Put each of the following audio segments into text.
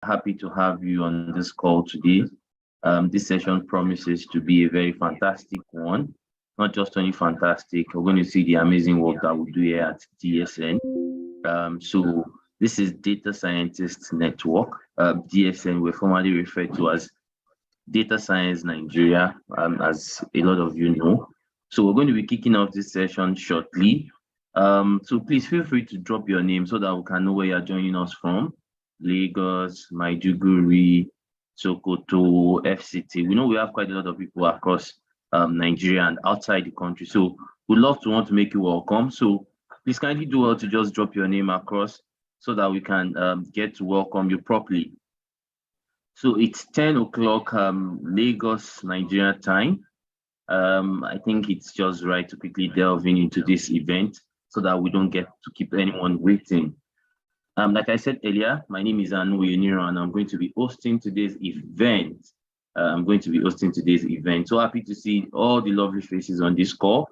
Happy to have you on this call today. This session promises to be a very fantastic one. Not just only fantastic, we're going to see the amazing work that we do here at DSN. So this is Data Scientists Network. DSN, we're formerly referred to as Data Science Nigeria, as a lot of you know. So we're going to be kicking off this session shortly. So please feel free to drop your name so that we can know where you're joining us from. Lagos, Maiduguri, Sokoto, FCT. We know we have quite a lot of people across Nigeria and outside the country. So we'd love to want to make you welcome. So please kindly do well to just drop your name across so that we can get to welcome you properly. So it's 10 o'clock Lagos, Nigeria time. I think it's just right to quickly delve into this event so that we don't get to keep anyone waiting. Like I said earlier, my name is Anu Yuniro, and I'm going to be hosting today's event. So happy to see all the lovely faces on this call.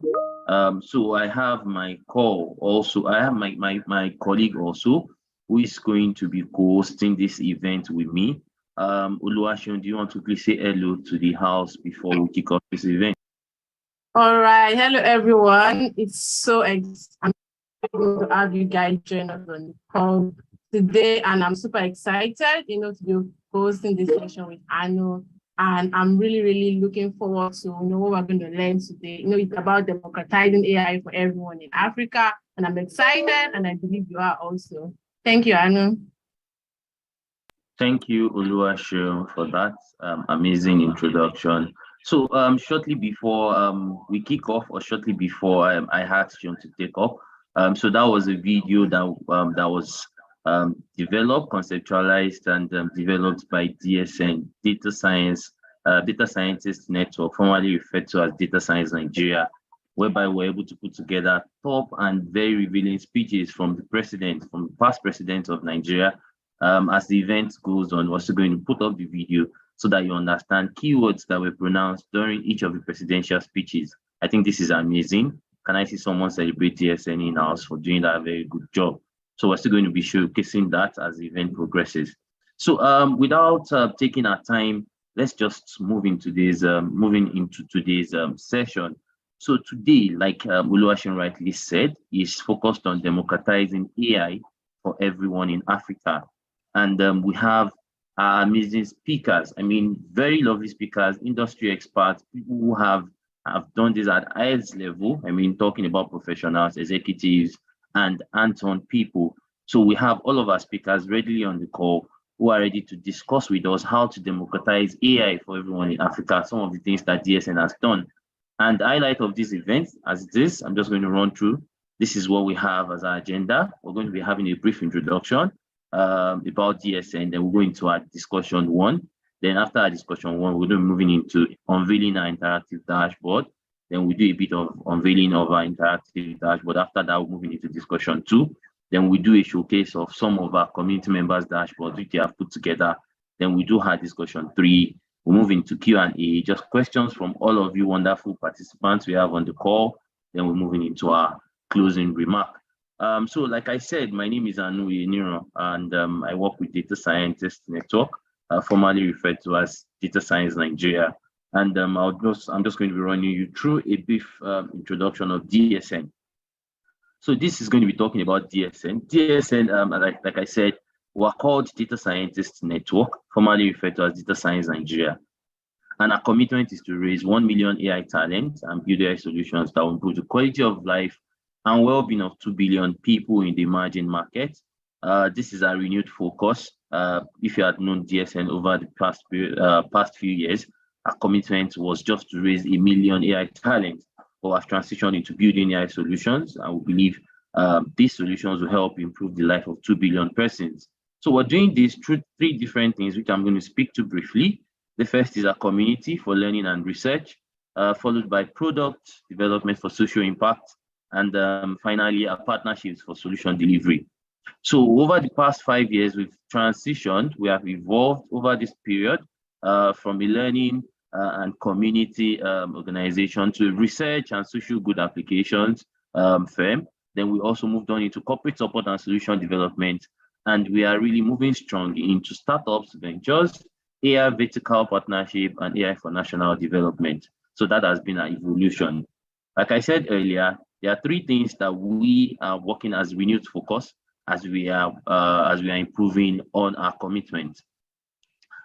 So I have my call also. I have my colleague also, who is going to be co-hosting this event with me. Oluwaseun, do you want to please say hello to the house before we kick off this event? All right. Hello, everyone. It's so exciting to have you guys join us on the call today, and I'm super excited, to be hosting this session with Anu. And I'm really, really looking forward to what we're going to learn today. It's about democratizing AI for everyone in Africa, and I'm excited, and I believe you are also. Thank you, Anu. Thank you, Oluwaseun, for that amazing introduction. So shortly before we kick off, or shortly before I asked you to take up, so that was a video that was developed, conceptualized, and developed by DSN, Data Scientists Network, formerly referred to as Data Science Nigeria, whereby we're able to put together top and very revealing speeches from the past president of Nigeria. As the event goes on, we're still going to put up the video so that you understand keywords that were pronounced during each of the presidential speeches. I think this is amazing. Can I see someone celebrate DSN in-house for doing that very good job? So we're still going to be showcasing that as the event progresses. So without taking our time, let's just move into moving into today's session. So today, like Oluwaseun rightly said, is focused on democratizing AI for everyone in Africa. And we have amazing speakers. I mean, very lovely speakers, industry experts, people who have done this at highest level. I mean, talking about professionals, executives, and hands-on people. So we have all of our speakers readily on the call who are ready to discuss with us how to democratize AI for everyone in Africa, some of the things that DSN has done. And the highlight of this event, as it is, I'm just going to run through. This is what we have as our agenda. We're going to be having a brief introduction about DSN, then we'll go into our discussion one. Then after our discussion one, we're going to be moving into unveiling our interactive dashboard. Then we do a bit of unveiling of our interactive dashboard. After that, we're moving into discussion two. Then we do a showcase of some of our community members' dashboards, which they have put together. Then we do our discussion three. We move into Q&A, just questions from all of you wonderful participants we have on the call. Then we're moving into our closing remark. So like I said, my name is Anu Yuniro, and I work with Data Scientists Network, formerly referred to as Data Science Nigeria. And I'm just going to be running you through a brief introduction of DSN. So this is going to be talking about DSN. DSN, like I said, we're called Data Scientists Network, formerly referred to as Data Science Nigeria. And our commitment is to raise 1 million AI talent and build AI solutions that will improve the quality of life and well-being of 2 billion people in the emerging market. This is our renewed focus. If you had known DSN over the past few years, our commitment was just to raise 1 million AI talent, but have transitioned into building AI solutions, and we believe these solutions will help improve the life of 2 billion persons. So we're doing this through 3 different things, which I'm going to speak to briefly. The first is a community for learning and research, followed by product development for social impact, and finally, our partnerships for solution delivery. So over the past 5 years, we've transitioned, we have evolved over this period from a learning and community organization to a research and social good applications firm. Then we also moved on into corporate support and solution development. and we are really moving strong into startups, ventures, AI vertical partnership, and AI for national development. So that has been our evolution. Like I said earlier, there are three things that we are working as renewed focus as we are improving on our commitment.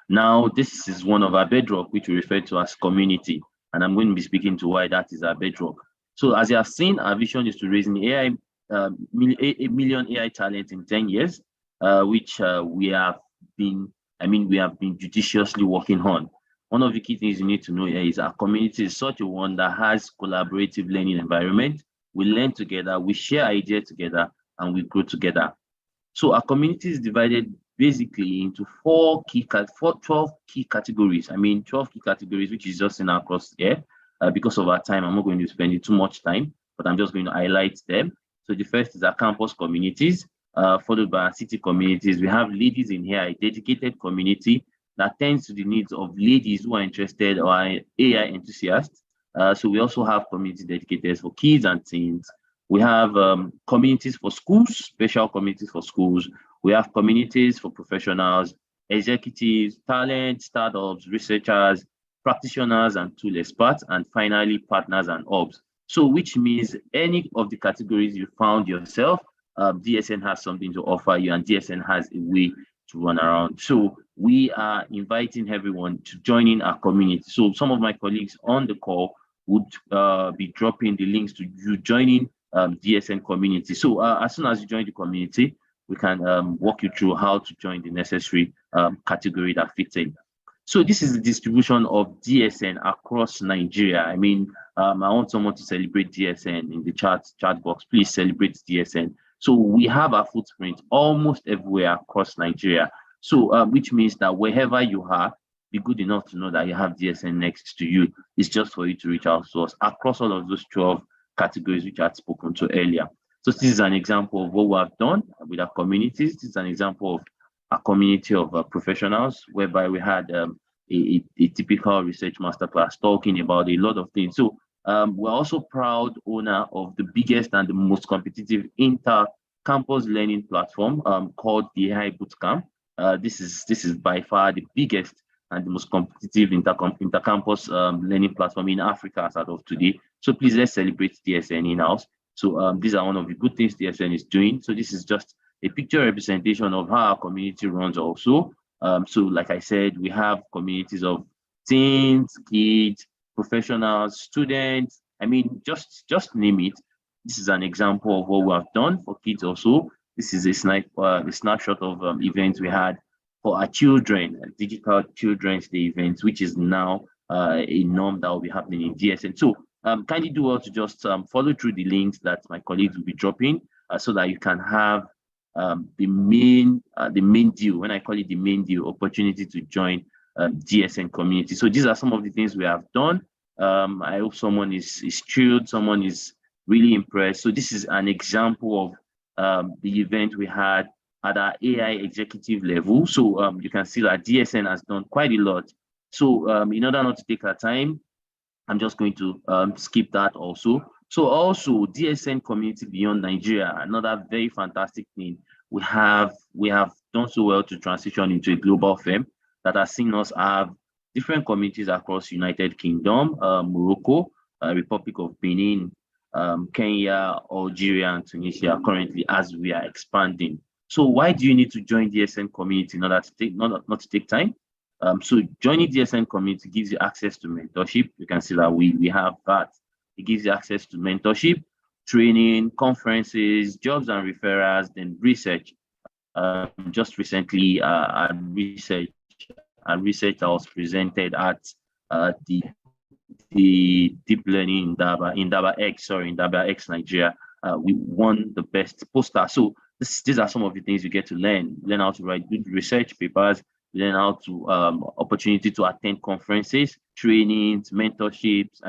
Now, this is one of our bedrock, which we refer to as community, and I'm going to be speaking to why that is our bedrock. So, as you have seen, our vision is to raise an AI, a million AI talent in 10 years, which we have been, we have been judiciously working on. One of the key things you need to know here is our community is such a one that has collaborative learning environment. We learn together, we share ideas together, and we grow together. So our community is divided basically into 12 key categories. 12 key categories, which is just in our course here. Because of our time, I'm not going to spend too much time, but I'm just going to highlight them. So the first is our campus communities, followed by our city communities. We have ladies in here, a dedicated community that tends to the needs of ladies who are interested or are AI enthusiasts. So we also have community dedicated for kids and teens. We have communities for schools, special communities for schools. We have communities for professionals, executives, talent, startups, researchers, practitioners, and tool experts, and finally, partners and hubs. So, which means any of the categories you found yourself, DSN has something to offer you, and DSN has a way to run around. So, we are inviting everyone to join in our community. So, some of my colleagues on the call would be dropping the links to you joining DSN community. So as soon as you join the community, we can walk you through how to join the necessary category that fits in. So this is the distribution of DSN across Nigeria. I want someone to celebrate DSN in the chat box. Please celebrate DSN. So we have our footprint almost everywhere across Nigeria. So which means that wherever you are, be good enough to know that you have DSN next to you. It's just for you to reach out to us across all of those 12 categories which I had spoken to earlier. So this is an example of what we have done with our communities. This is an example of a community of professionals whereby we had a typical research masterclass talking about a lot of things. So we're also proud owner of the biggest and the most competitive inter-campus learning platform called the Ai Bootcamp. This is by far the biggest and the most competitive inter-campus learning platform in Africa as of today. So please, let's celebrate DSN in-house. So these are one of the good things DSN is doing. So this is just a picture representation of how our community runs also. So like I said, we have communities of teens, kids, professionals, students. Just name it. This is an example of what we have done for kids also. This is a snapshot of events we had for our children, Digital Children's Day events, which is now a norm that will be happening in DSN. So kindly do well to just follow through the links that my colleagues will be dropping so that you can have the main deal. When I call it the main deal, opportunity to join DSN community. So these are some of the things we have done. I hope someone is thrilled, someone is really impressed. So this is an example of the event we had at our AI executive level. So you can see that DSN has done quite a lot. So in order not to take our time, I'm just going to skip that also. So also DSN community beyond Nigeria, another very fantastic thing. We have done so well to transition into a global firm that has seen us have different communities across United Kingdom, Morocco, Republic of Benin, Kenya, Algeria, and Tunisia currently as we are expanding. So why do you need to join DSN community in order to take not to take time? So joining DSN community gives you access to mentorship. You can see that we have that. It gives you access to mentorship, training, conferences, jobs and referrals, then research. Just recently, a research that was presented at the deep learning in Daba X Nigeria. We won the best poster. So these are some of the things you get to learn how to write good research papers, learn how to opportunity to attend conferences, trainings, mentorships.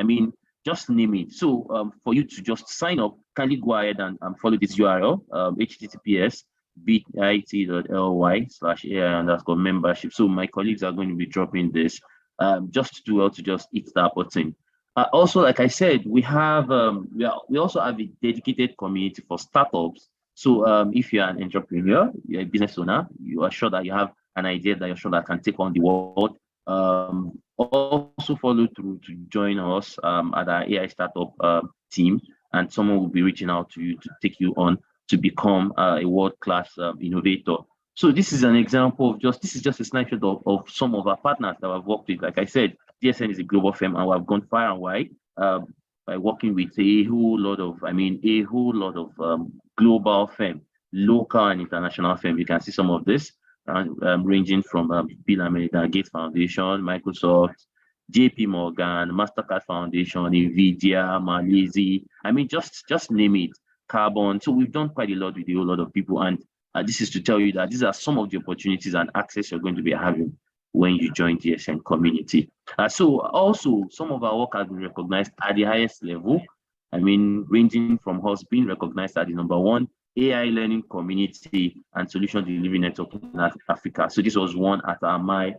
Just name it. So for you to just sign up, kindly go ahead and follow this URL, https bit.ly/AI_membership. So my colleagues are going to be dropping this just to just hit that button. Also, like I said, we also have a dedicated community for startups So if you're an entrepreneur, you're a business owner, you are sure that you have an idea that you're sure that can take on the world, also follow through to join us at our AI startup team, and someone will be reaching out to you to take you on to become a world-class innovator. So this is an example of this is just a snapshot of some of our partners that I've worked with. Like I said, DSN is a global firm and we've gone far and wide by working with a whole lot of global firm, local and international firm. You can see some of this ranging from Bill and Melinda Gates Foundation, Microsoft, JP Morgan, Mastercard Foundation, Nvidia, Malaysia. I mean, just name it. Carbon. So we've done quite a lot with a whole lot of people, and this is to tell you that these are some of the opportunities and access you're going to be having when you join DSN community. So also some of our work has been recognized at the highest level. I mean, ranging from us being recognized as the #1 AI learning community and solution delivery network in Africa. So this was won at my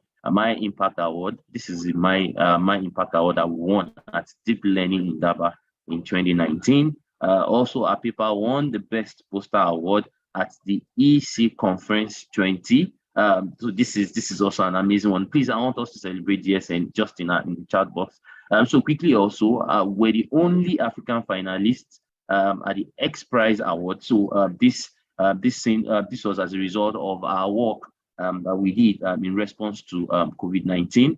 Impact Award. This is my Impact Award that we won at Deep Learning in Daba in 2019. Also, our paper won the Best Poster Award at the EC Conference 20. So this is also an amazing one. Please, I want us to celebrate DSN just in the chat box. So quickly also, we're the only African finalists at the X Prize Award. So this was as a result of our work that we did in response to COVID-19.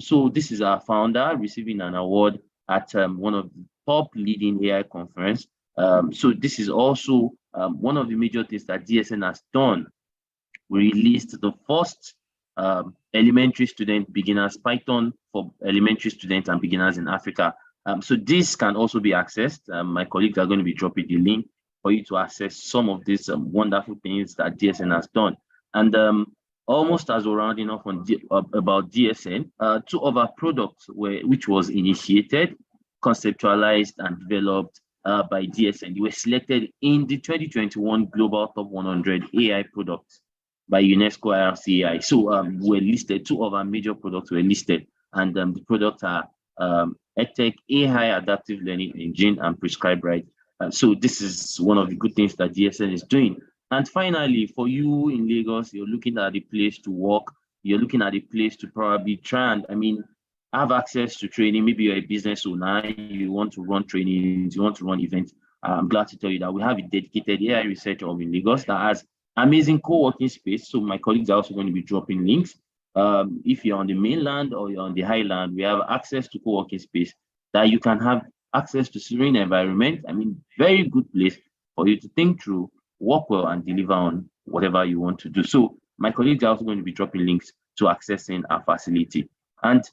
So this is our founder receiving an award at one of the top leading AI conference. So this is also one of the major things that DSN has done. We released the first elementary student beginners Python for elementary students and beginners in Africa. So this can also be accessed. My colleagues are going to be dropping the link for you to access some of these wonderful things that DSN has done. And almost as we're rounding off on about DSN, 2 of our products which was initiated, conceptualized and developed by DSN. They were selected in the 2021 Global Top 100 AI products by UNESCO IRCI. So we're listed, 2 of our major products were listed, and the products are EdTech AI Adaptive Learning Engine and Prescribe Right. So this is one of the good things that DSN is doing. And finally, for you in Lagos, you're looking at a place to work, you're looking at a place to probably try and, have access to training. Maybe you're a business owner, you want to run trainings, you want to run events. I'm glad to tell you that we have a dedicated AI research hub in Lagos that has amazing co-working space. So my colleagues are also going to be dropping links. If you're on the mainland or you're on the highland, we have access to co-working space that you can have access to serene environment. Very good place for you to think through, work well, and deliver on whatever you want to do. So my colleagues are also going to be dropping links to accessing our facility. And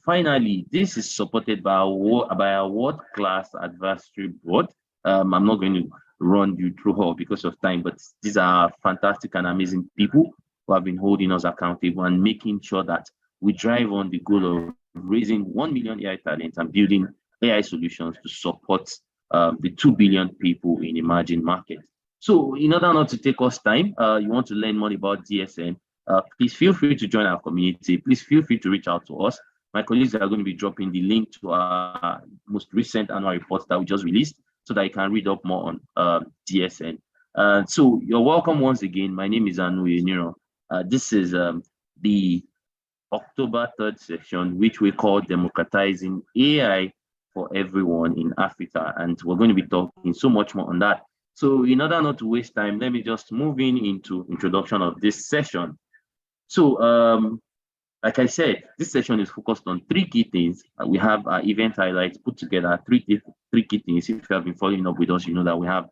finally, this is supported by our world-class advisory board. I'm not going to run you through all because of time, but these are fantastic and amazing people who have been holding us accountable and making sure that we drive on the goal of raising 1 million AI talents and building AI solutions to support the 2 billion people in emerging markets. So in order not to take us time, you want to learn more about DSN, please feel free to join our community. Please feel free to reach out to us. My colleagues are going to be dropping the link to our most recent annual report that we just released so that you can read up more on DSN. So you're welcome once again. My name is Anu Yeniro. This is the October 3rd session, which we call Democratizing AI for Everyone in Africa. And we're going to be talking so much more on that. So in order not to waste time, let me just move into introduction of this session. So like I said, this session is focused on 3 key things. We have our event highlights put together, three key things. If you have been following up with us, you know that we have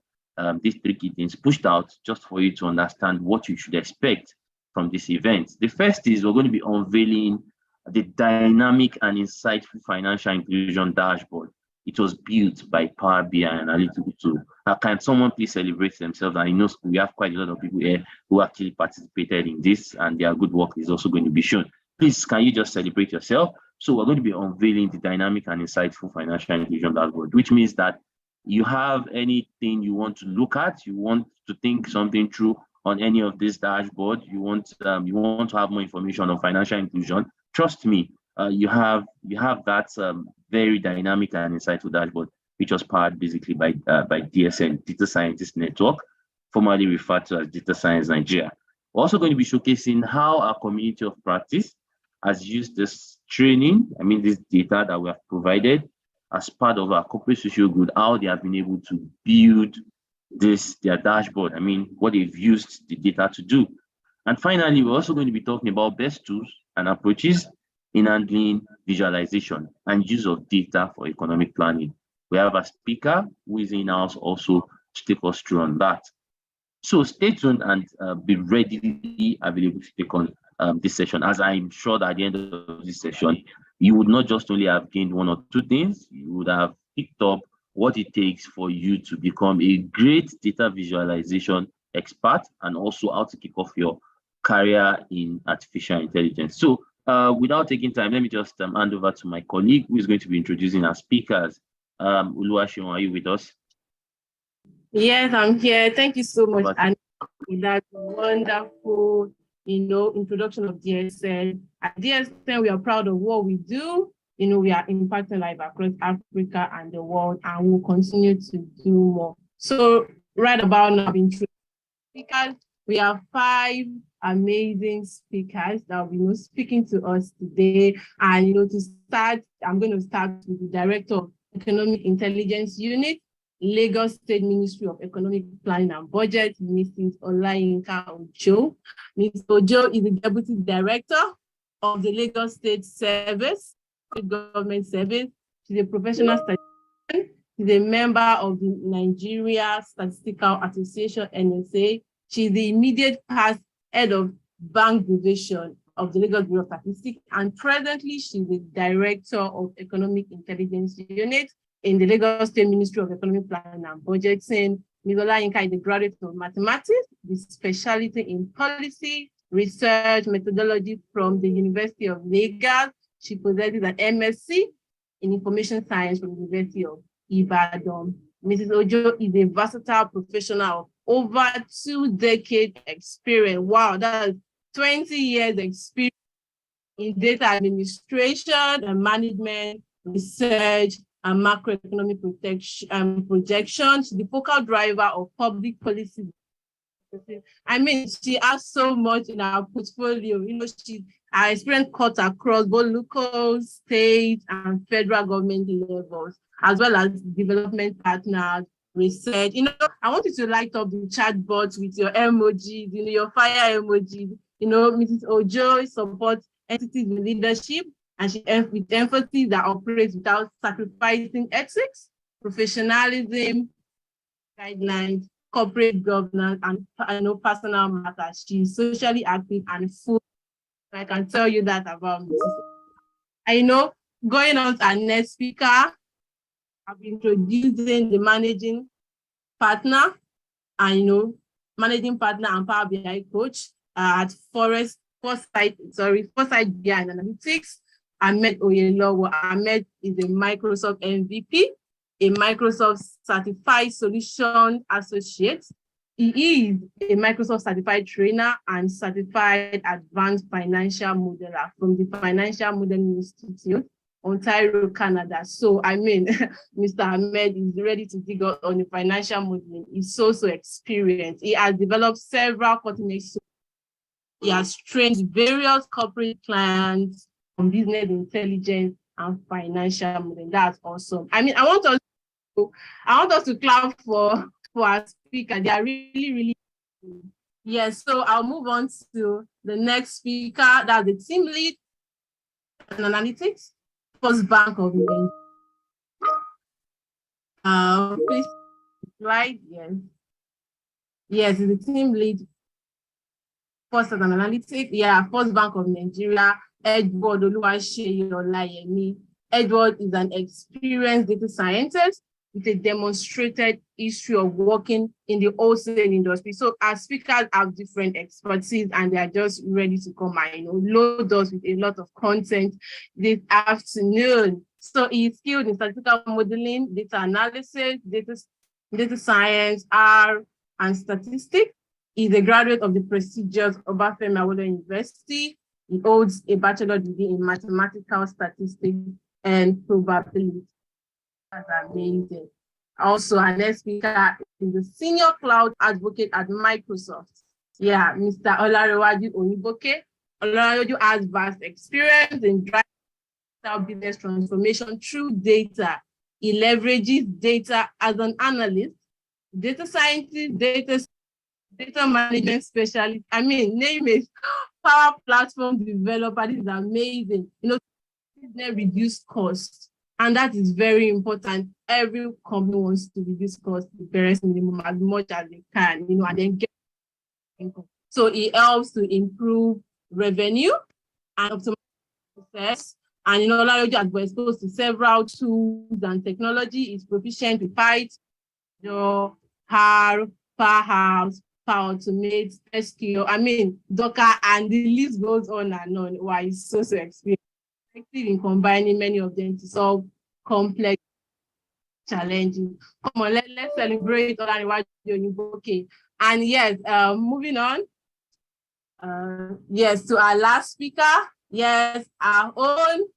these 3 key things pushed out just for you to understand what you should expect from this event. The first is we're going to be unveiling the dynamic and insightful financial inclusion dashboard. It was built by Power BI analytical tool. Can someone please celebrate themselves? I know we have quite a lot of people here who actually participated in this, and their good work is also going to be shown. Please, can you just celebrate yourself? So we're going to be unveiling the dynamic and insightful financial inclusion dashboard, which means that you have anything you want to look at, you want to think something through on any of this dashboard, you want to have more information on financial inclusion, trust me, you have that very dynamic and insightful dashboard, which was powered basically by DSN, Data Scientist Network. formerly referred to as Data Science Nigeria. We're also going to be showcasing how our community of practice has used this training, this data that we have provided as part of our corporate social good, how they have been able to build their dashboard. What they've used the data to do. And finally, we're also going to be talking about best tools and approaches in handling visualization and use of data for economic planning. We have a speaker who is in-house also to take us through on that. So stay tuned and be readily available to take on this session, as I'm sure that at the end of this session, you would not just only have gained one or two things, you would have picked up what it takes for you to become a great data visualization expert and also how to kick off your career in artificial intelligence. So without taking time, let me just hand over to my colleague who is going to be introducing our speakers. Uluwaseun, are you with us? Yes, I'm here. Thank you so much, and that wonderful, introduction of DSN. At DSN, we are proud of what we do. We are impacting life across Africa and the world, and we'll continue to do more. So right about now, speakers, we have 5 amazing speakers that will be speaking to us today. And to start, I'm going to start with the Director of Economic Intelligence Unit, Lagos State Ministry of Economic Planning and Budget, Mrs. Olayinka Ojo. Ms. Ojo is the Deputy Director of the Lagos State Service, Government Service. She's a professional statistician. She's a member of the Nigeria Statistical Association, NSA. She's the immediate past head of Bank Division of the Lagos Bureau of Statistics, and presently she's the Director of Economic Intelligence Unit in the Lagos State Ministry of Economic Planning and Budgeting. Ms. Olayinka is a graduate of mathematics with specialty in policy, research, methodology from the University of Lagos. She possesses an MSc in information science from the University of Ibadan. Mrs. Ojo is a versatile professional of over 2 decades experience. Wow, that's 20 years experience in data administration and management, research, and macroeconomic projections. The focal driver of public policy. She has so much in our portfolio. Our experience cuts across both local, state, and federal government levels, as well as development partners, research. I want you to light up the chat box with your emojis, your fire emojis. Mrs. Ojo supports entities with leadership, and she with emphasis that operates without sacrificing ethics, professionalism, guidelines, corporate governance, and personal matters. She's socially active and full. I can tell you that about Mrs. Going on to our next speaker, I'll be introducing the managing partner and managing partner and Power BI coach at Foresight BI and Analytics. Ahmed Oyelowo. Ahmed is a Microsoft MVP, a Microsoft Certified Solution Associate. He is a Microsoft Certified Trainer and Certified Advanced Financial Modeler from the Financial Modeling Institute, Ontario, Canada. So, Mr. Ahmed is ready to dig out on the financial modeling. He's so experienced. He has developed several cutting-edge solutions. He has trained various corporate clients on business intelligence and financial modeling. That's awesome. I want us to clap for our speaker. They are really, really good. Yes, so I'll move on to the next speaker. That's the team lead in analytics, First Bank of Nigeria. Please slide. Yes, the team lead First Analytics. Yeah, First Bank of Nigeria. Edward Oluwaseyi. Edward is an experienced data scientist with a demonstrated history of working in the wholesale industry. So our speakers have different expertise and they are just ready to come and load us with a lot of content this afternoon. So he's skilled in statistical modeling, data analysis, data science, R, and statistics. He's a graduate of the prestigious Obafemi Awolowo University. He holds a bachelor's degree in mathematical statistics and probability. That's amazing. Also, our next speaker is the Senior Cloud Advocate at Microsoft. Yeah, Mr. Olarewaju Oniboke. Olarewaju has vast experience in driving business transformation through data. He leverages data as an analyst, data scientist, data management specialist. I mean, name it, Power Platform developer. This is amazing. Reduce cost. And that is very important. Every company wants to reduce cost to the barest minimum as much as they can, and then get income. So it helps to improve revenue and optimize process. And Olaroju has been exposed to several tools and technology. Is proficient with Python, R, Powerhouse, Power Automate, SQL. I mean, Docker, and the list goes on and on. Why it's so experienced in combining many of them to solve complex challenges. Come on, let's celebrate Olaniwaju Oniboke. And yes, moving on. Yes, to our last speaker. Yes, our own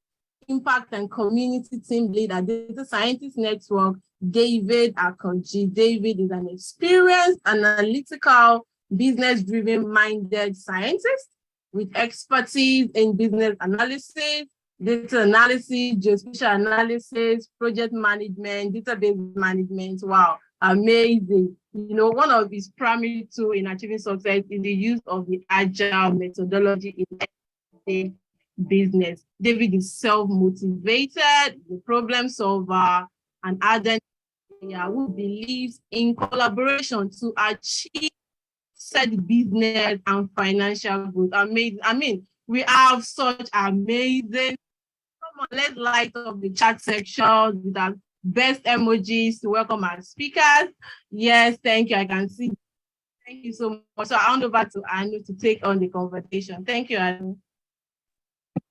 impact and community team lead at Data Scientist Network, David Akonji. David is an experienced, analytical, business-driven minded scientist with expertise in business analysis, data analysis, geospatial analysis, project management, database management. Wow, amazing. One of his primary tools in achieving success is the use of the agile methodology in business. David is self-motivated, the problem solver, and ardent who believes in collaboration to achieve said business and financial growth. Amazing. I mean, we have such amazing. Come on, let's light up the chat section with our best emojis to welcome our speakers. Yes, thank you. I can see. Thank you so much. So I hand over to Anu to take on the conversation. Thank you, Anu.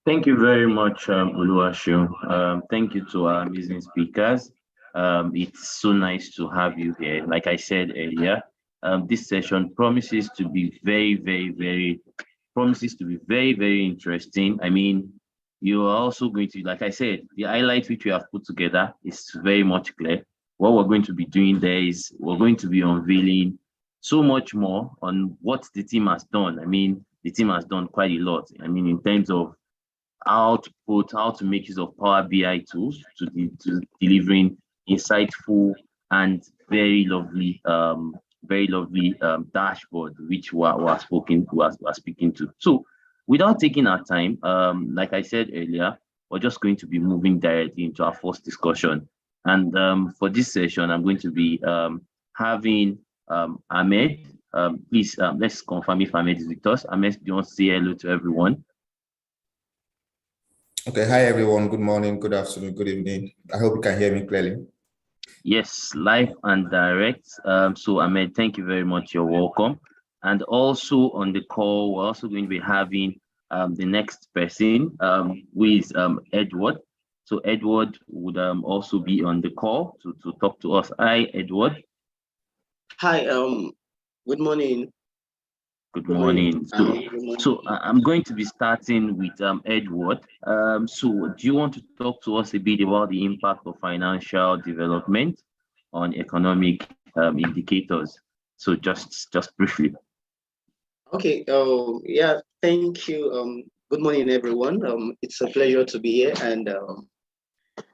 Thank you very much, Oluwaseun. Thank you to our amazing speakers. It's so nice to have you here. Like I said earlier, this session promises to be very, very interesting. I mean, you are also going to, like I said, the highlight which we have put together is very much clear. What we're going to be doing there is we're going to be unveiling so much more on what the team has done. I mean, the team has done quite a lot. I mean, in terms of how to make use of Power BI tools to delivering insightful and very lovely dashboard, which we're speaking to. So without taking our time, like I said earlier, we're just going to be moving directly into our first discussion. And for this session, I'm going to be having Ahmed. Please, let's confirm if Ahmed is with us. Ahmed, do you want to say hello to everyone? Okay, hi everyone. Good morning, good afternoon, good evening. I hope you can hear me clearly. Yes, live and direct. So Ahmed, thank you very much. You're welcome. And also on the call, we're also going to be having the next person, who is Edward. So Edward would also be on the call to talk to us. Hi, Edward. Hi, good morning. Good morning. So I'm going to be starting with Edward. So do you want to talk to us a bit about the impact of financial development on economic indicators? So just briefly. Okay. Yeah. Thank you. Good morning, everyone. It's a pleasure to be here, and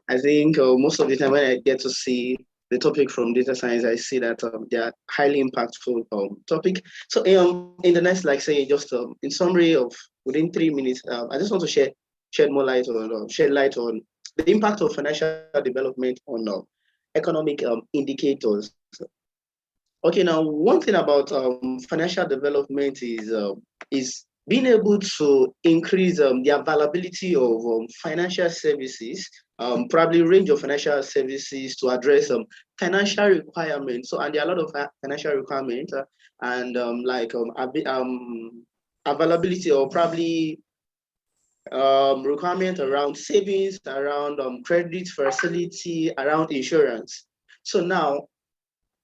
I think most of the time when I get to see the topic from data science, I see that they are highly impactful topic. So in the next, like say, just in summary of within 3 minutes, I just want to shed more light on the impact of financial development on economic indicators. Okay, now one thing about financial development is being able to increase the availability of financial services, probably range of financial services to address financial requirements. So, and there are a lot of financial requirements and availability or probably requirement around savings, around credit facility, around insurance. So now,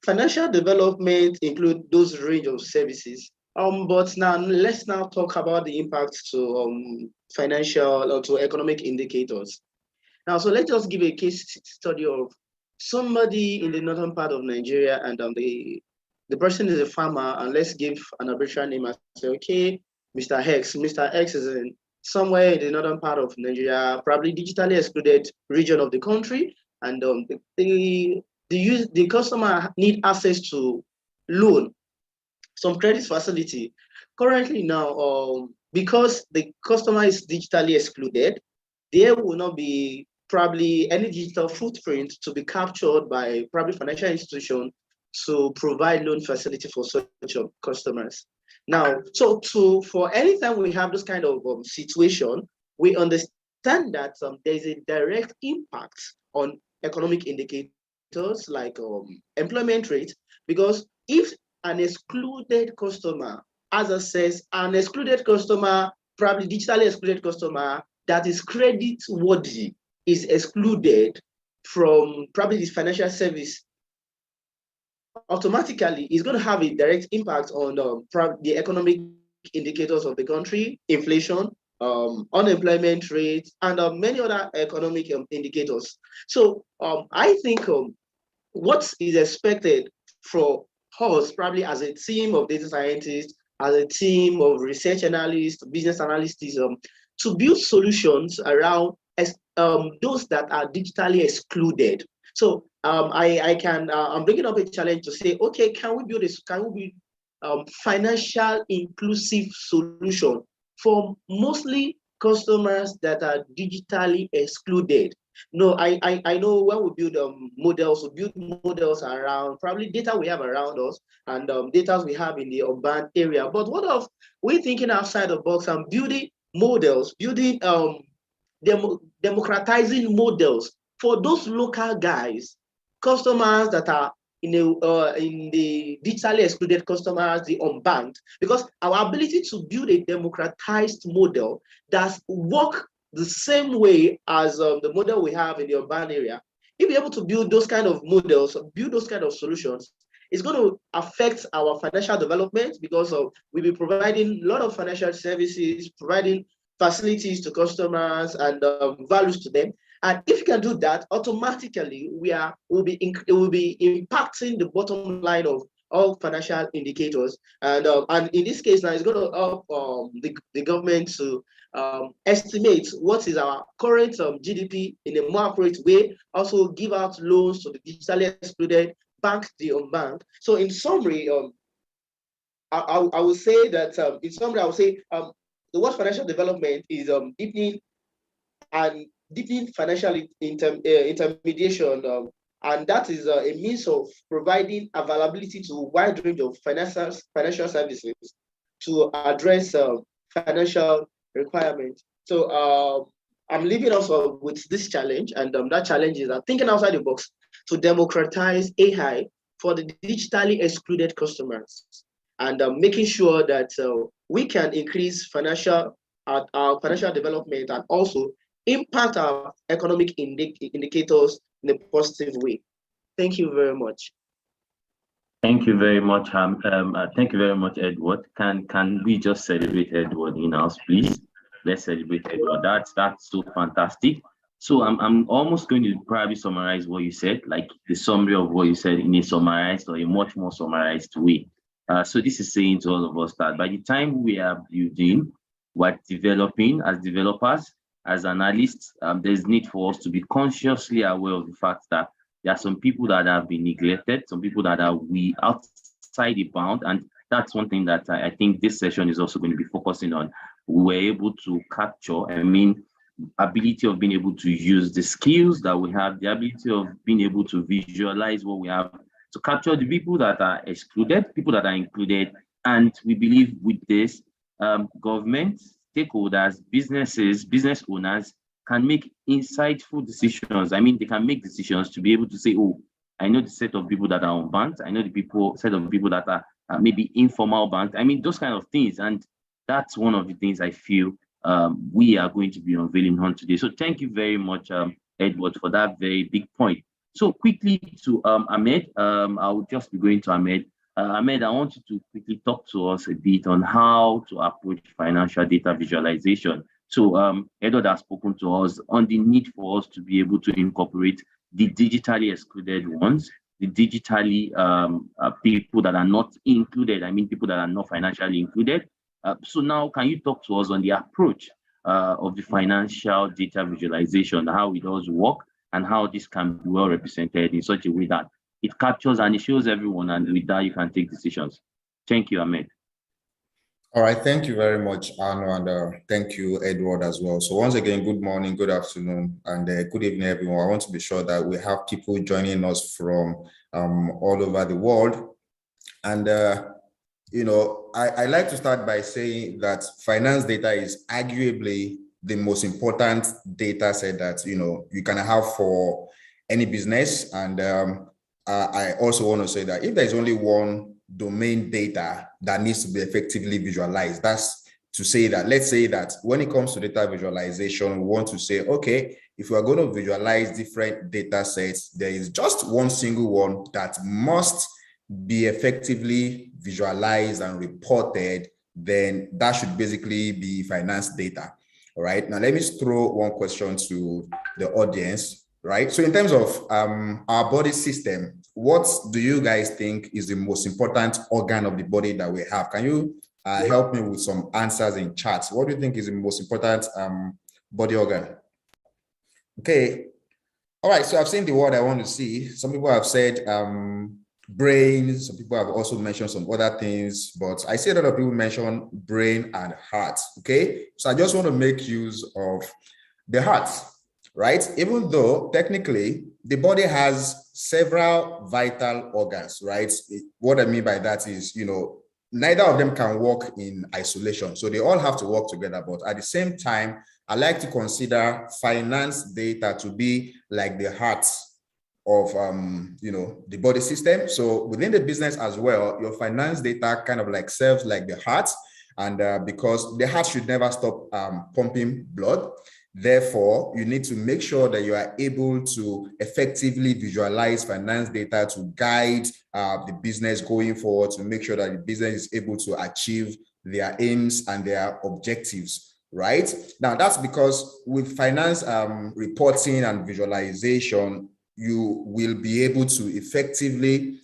financial development include those range of services. But now let's now talk about the impact to financial or to economic indicators. Now, so let's just give a case study of somebody in the northern part of Nigeria, and the person is a farmer, and let's give an arbitrary name and say, okay, Mr. X. Mr. X is in somewhere in the northern part of Nigeria, probably digitally excluded region of the country, and the customer need access to loan, some credit facility. Currently now, because the customer is digitally excluded, there will not be probably any digital footprint to be captured by probably financial institution to provide loan facility for such customers. Now, for any time we have this kind of situation, we understand that there is a direct impact on economic indicators like employment rate, because if an excluded customer, as I says, an excluded customer, probably digitally excluded customer that is credit worthy is excluded from probably this financial service, automatically is going to have a direct impact on the economic indicators of the country, inflation, unemployment rate, and many other economic indicators. So I think what is expected for us, probably as a team of data scientists, as a team of research analysts, business analysts, is to build solutions around those that are digitally excluded. So I'm bringing up a challenge to say, okay, can we build financial inclusive solution for mostly customers that are digitally excluded? No, I know when we build models around probably data we have around us and data we have in the urban area. But what of we thinking outside the box and building models, building democratizing models for those local guys, customers that are in the digitally excluded customers, the unbanked, because our ability to build a democratized model that work the same way as the model we have in the urban area, if we're able to build those kind of models, build those kind of solutions, it's going to affect our financial development, because we'll be providing a lot of financial services, providing facilities to customers and values to them. And if you can do that, automatically it will be impacting the bottom line of all financial indicators. And in this case now, it's going to help the government to estimate what is our current GDP in a more accurate way, also give out loans to the digitally excluded, bank the unbanked. So in summary, I would say that the word financial development is deepening financial intermediation, and that is a means of providing availability to a wide range of financial services to address financial requirements. So I'm leaving us with this challenge, and that challenge is thinking outside the box to democratize AI for the digitally excluded customers, and making sure that we can increase our financial development and also impact our economic indicators in a positive way. Thank you very much. Thank you very much, thank you very much, Edward. Can we just celebrate Edward in-house, please? Let's celebrate Edward. That's so fantastic. So I'm almost going to probably summarize what you said, like the summary of what you said in a summarized or a much more summarized way. So this is saying to all of us that by the time we are building, we're developing as developers, as analysts, there's need for us to be consciously aware of the fact that there are some people that have been neglected, some people that are outside the bound, and that's one thing that I think this session is also going to be focusing on. We were able to capture, ability of being able to use the skills that we have, the ability of being able to visualize what we have, to capture the people that are excluded, people that are included, and we believe with this, government, stakeholders, business owners can make insightful decisions. They can make decisions to be able to say, oh, I know the set of people that are unbanked. I know the set of people that are maybe informal banked. Those kind of things. And that's one of the things I feel we are going to be unveiling on today. So thank you very much, Edward, for that very big point. So quickly to Ahmed, I will just be going to Ahmed. Ahmed, I want you to quickly talk to us a bit on how to approach financial data visualization. So Edward has spoken to us on the need for us to be able to incorporate the digitally excluded ones, the digitally people that are not included. I mean, people that are not financially included. So now, can you talk to us on the approach of the financial data visualization, how it does work, and how this can be well represented in such a way that it captures and it shows everyone, and with that you can take decisions. Thank you, Ahmed. All right, thank you very much, Arno, and thank you, Edward, as well. So once again, good morning, good afternoon, and good evening, everyone. I want to be sure that we have people joining us from all over the world. And, I like to start by saying that finance data is arguably the most important data set that, you can have for any business. And I also want to say that if there's only one domain data that needs to be effectively visualized, that's to say that, let's say that when it comes to data visualization, we want to say, okay, if we are going to visualize different data sets, there is just one single one that must be effectively visualized and reported, then that should basically be finance data. All right, now let me throw one question to the audience, right? So in terms of our body system, what do you guys think is the most important organ of the body that we have? Can you help me with some answers in chats? What do you think is the most important body organ? Okay. All right. So I've seen the word I want to see. Some people have said brain. Some people have also mentioned some other things, but I see a lot of people mention brain and heart. Okay. So I just want to make use of the heart, right? Even though technically the body has several vital organs, right? What I mean by that is, neither of them can work in isolation. So they all have to work together. But at the same time, I like to consider finance data to be like the heart of, the body system. So within the business as well, your finance data kind of like serves like the heart. And because the heart should never stop pumping blood. Therefore, you need to make sure that you are able to effectively visualize finance data to guide the business going forward, to make sure that the business is able to achieve their aims and their objectives, right? Now, that's because with finance reporting and visualization, you will be able to effectively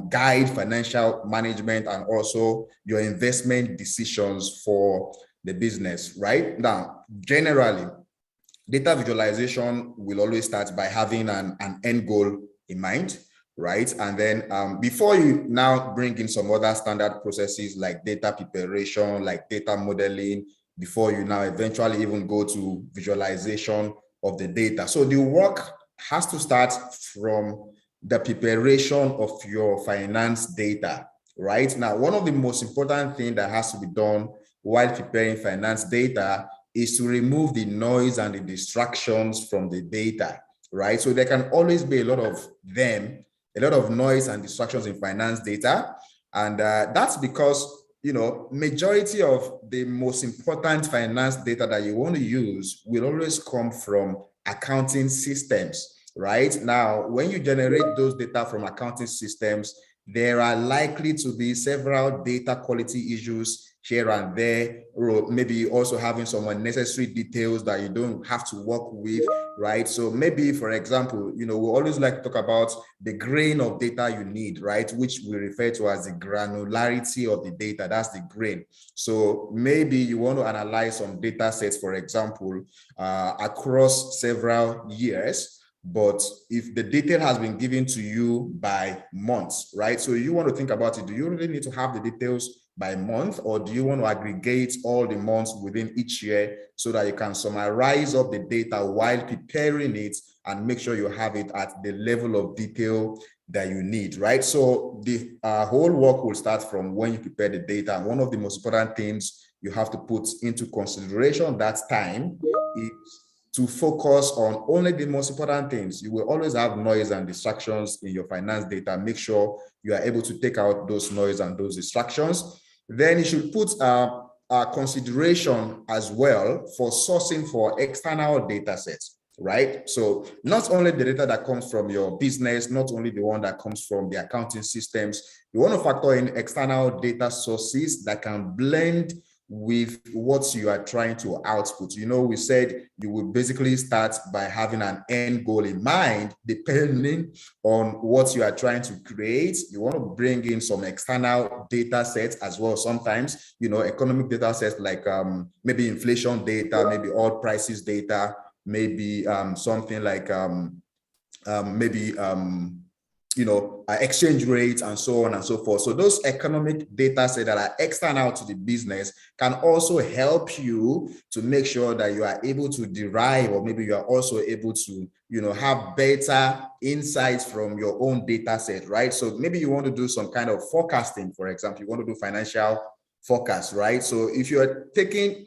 guide financial management and also your investment decisions for the business, right? Now, generally, data visualization will always start by having an end goal in mind, right? And then before you now bring in some other standard processes like data preparation, like data modeling, before you now eventually even go to visualization of the data. So the work has to start from the preparation of your finance data, right? Now, one of the most important things that has to be done while preparing finance data is to remove the noise and the distractions from the data, right? So there can always be a lot of noise and distractions in finance data. And that's because, majority of the most important finance data that you want to use will always come from accounting systems, right? Now, when you generate those data from accounting systems, there are likely to be several data quality issues here and there, or maybe also having some unnecessary details that you don't have to work with, right? So maybe, for example, we always like to talk about the grain of data you need, right? Which we refer to as the granularity of the data, that's the grain. So maybe you want to analyze some data sets, for example, across several years. But if the detail has been given to you by months, right? So you want to think about it. Do you really need to have the details by month, or do you want to aggregate all the months within each year so that you can summarize up the data while preparing it and make sure you have it at the level of detail that you need, right? So the whole work will start from when you prepare the data. And one of the most important things you have to put into consideration that time is to focus on only the most important things. You will always have noise and distractions in your finance data. Make sure you are able to take out those noise and those distractions. Then you should put consideration as well for sourcing for external data sets, right? So not only the data that comes from your business, not only the one that comes from the accounting systems, you want to factor in external data sources that can blend with what you are trying to output. You know, we said you would basically start by having an end goal in mind, depending on what you are trying to create. You want to bring in some external data sets as well. Sometimes, you know, economic data sets like maybe inflation data, maybe oil prices data, maybe something like you know, exchange rates and so on and so forth. So those economic data sets that are external to the business can also help you to make sure that you are able to derive, or maybe you are also able to, you know, have better insights from your own data set, right? So maybe you want to do some kind of forecasting, for example, you want to do financial forecast, right? So if you're taking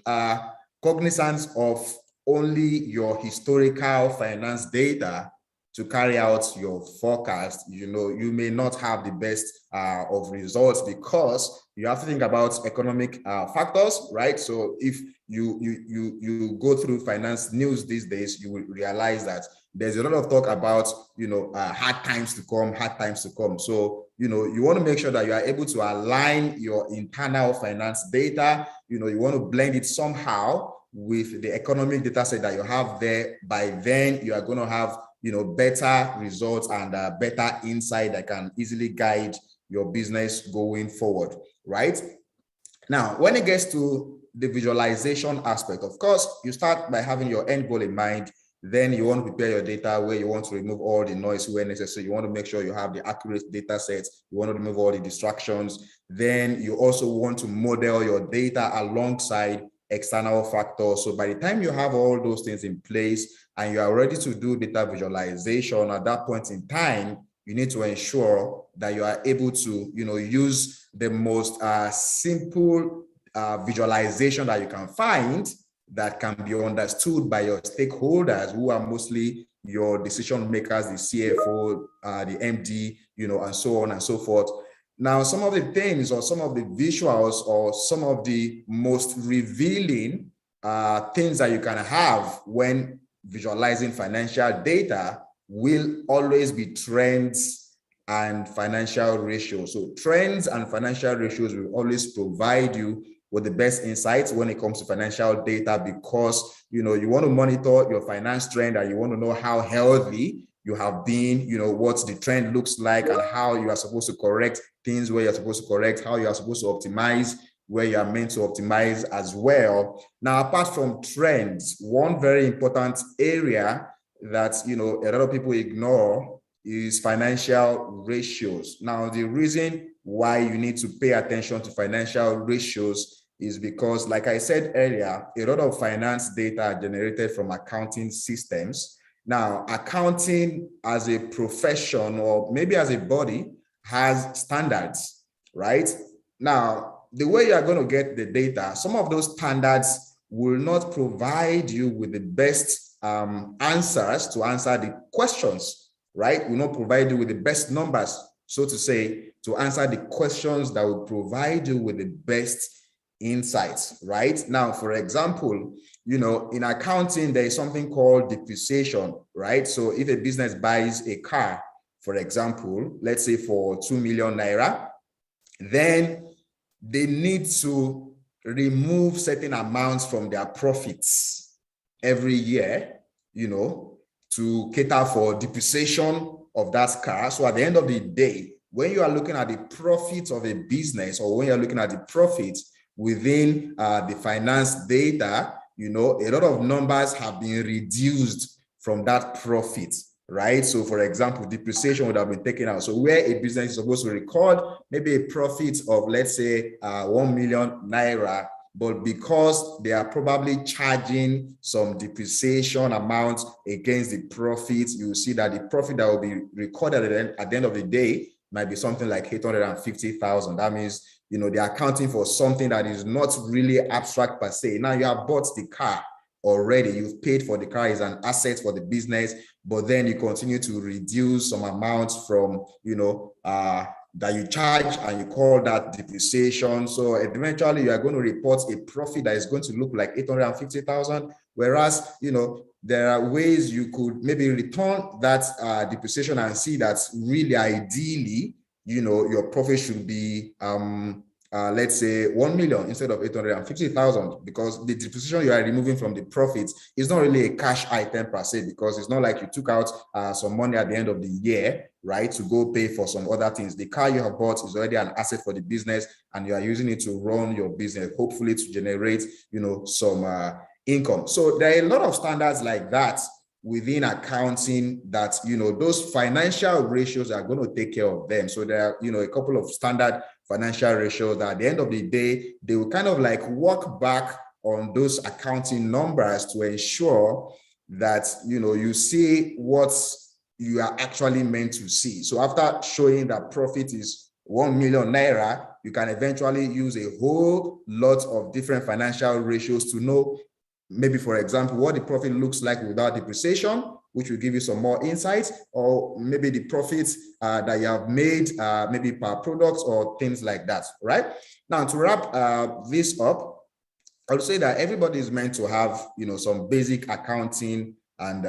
cognizance of only your historical finance data to carry out your forecast, you know, you may not have the best of results, because you have to think about economic factors, right? So if you go through finance news these days, you will realize that there's a lot of talk about, you know, hard times to come. So, you know, you want to make sure that you are able to align your internal finance data. You know, you want to blend it somehow with the economic data set that you have there. By then, you are going to have, you know, better results and better insight that can easily guide your business going forward, right? Now, when it gets to the visualization aspect, of course, you start by having your end goal in mind. Then you want to prepare your data where you want to remove all the noise where necessary. You want to make sure you have the accurate data sets. You want to remove all the distractions. Then you also want to model your data alongside external factors. So by the time you have all those things in place and you are ready to do data visualization, at that point in time, you need to ensure that you are able to, you know, use the most simple visualization that you can find that can be understood by your stakeholders, who are mostly your decision makers, the CFO, the MD, you know, and so on and so forth. Now, some of the things, or some of the visuals, or some of the most revealing things that you can have when visualizing financial data will always be trends and financial ratios. So trends and financial ratios will always provide you with the best insights when it comes to financial data, because, you know, you want to monitor your finance trend and you want to know how healthy you have been, you know, what the trend looks like and how you are supposed to correct things where you're supposed to correct, how you are supposed to optimize where you are meant to optimize as well. Now, apart from trends, one very important area that, you know, a lot of people ignore is financial ratios. Now, the reason why you need to pay attention to financial ratios is because, like I said earlier, a lot of finance data are generated from accounting systems. Now, accounting as a profession, or maybe as a body, has standards, right? Now, the way you are going to get the data, some of those standards will not provide you with the best answers to answer the questions, right? Will not provide you with the best numbers, so to say, to answer the questions that will provide you with the best insights, right? Now, for example, you know, in accounting, there is something called depreciation, right? So if a business buys a car, for example, let's say for 2 million naira, then they need to remove certain amounts from their profits every year, you know, to cater for depreciation of that car. So at the end of the day, when you are looking at the profits of a business, or when you're looking at the profits within the finance data, you know, a lot of numbers have been reduced from that profit, right? So for example, depreciation would have been taken out. So where a business is supposed to record maybe a profit of, let's say, 1 million naira, but because they are probably charging some depreciation amounts against the profits, you will see that the profit that will be recorded at the end of the day might be something like 850,000. That means, you know, they're accounting for something that is not really abstract per se. Now you have bought the car already, you've paid for the car, is an asset for the business, but then you continue to reduce some amounts from, you know, that you charge, and you call that depreciation. So eventually you are going to report a profit that is going to look like 850,000, whereas, you know, there are ways you could maybe return that depreciation and see that really ideally, you know, your profit should be let's say 1 million instead of 850,000, because the depreciation you are removing from the profits is not really a cash item per se, because it's not like you took out some money at the end of the year, right, to go pay for some other things. The car you have bought is already an asset for the business, and you are using it to run your business, hopefully to generate, some income. So there are a lot of standards like that within accounting that, those financial ratios are going to take care of them. So there are, a couple of standard financial ratios that at the end of the day, they will kind of like work back on those accounting numbers to ensure that, you see what you are actually meant to see. So after showing that profit is 1 million naira, you can eventually use a whole lot of different financial ratios to know, maybe, for example, what the profit looks like without depreciation, which will give you some more insights, or maybe the profits that you have made, maybe per product or things like that, right? Now, to wrap this up, I would say that everybody is meant to have, some basic accounting and,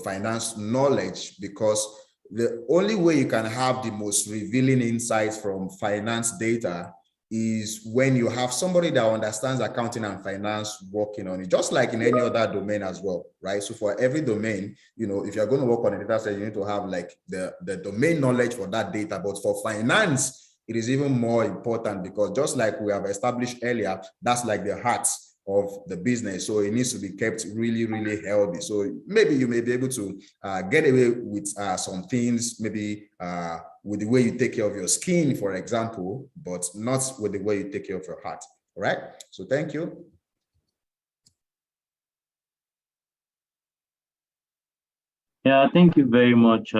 finance knowledge, because the only way you can have the most revealing insights from finance data is when you have somebody that understands accounting and finance working on it, just like in any other domain as well, right? So for every domain, if you're going to work on a data set, you need to have like the domain knowledge for that data. But for finance, it is even more important, because just like we have established earlier, that's like the heart of the business. So it needs to be kept really, really healthy. So maybe you may be able to get away with some things, maybe with the way you take care of your skin, for example, but not with the way you take care of your heart. All right. So thank you. Yeah, thank you very much,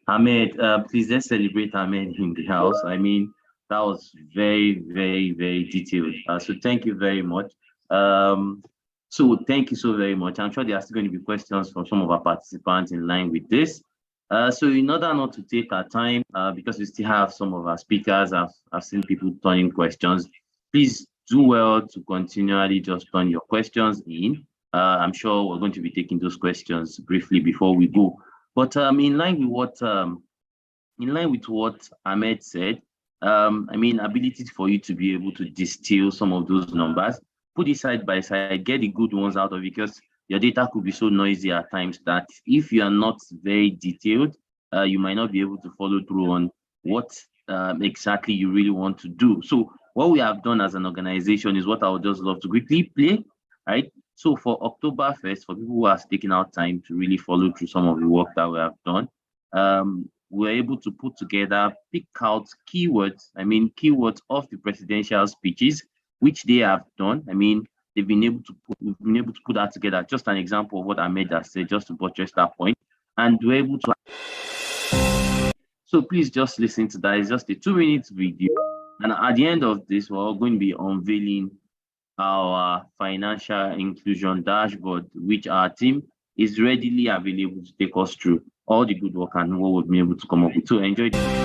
Ahmed. Please, let's celebrate Ahmed in the house. I mean, that was very, very, very detailed. So thank you very much. So thank you so very much. I'm sure there are still going to be questions from some of our participants in line with this. So in order not to take our time, because we still have some of our speakers, I've seen people turning questions. Please do well to continually just turn your questions in. I'm sure we're going to be taking those questions briefly before we go. But in line with what Ahmed said, I mean, ability for you to be able to distill some of those numbers, put it side by side, get the good ones out of it, because your data could be so noisy at times that if you are not very detailed, you might not be able to follow through on what exactly you really want to do. So what we have done as an organization is what I would just love to quickly play, right? So for October 1st, for people who have taken out time to really follow through some of the work that we have done, we're able to put together, pick out keywords, keywords of the presidential speeches, which they have done. I mean, we've been able to put that together. Just an example of what Ahmed has said, just to buttress that point. And we're able to. So please just listen to that. It's just a 2-minute video. And at the end of this, we're going to be unveiling our financial inclusion dashboard, which our team is readily available to take us through all the good work and what we've been able to come up with. So enjoy this.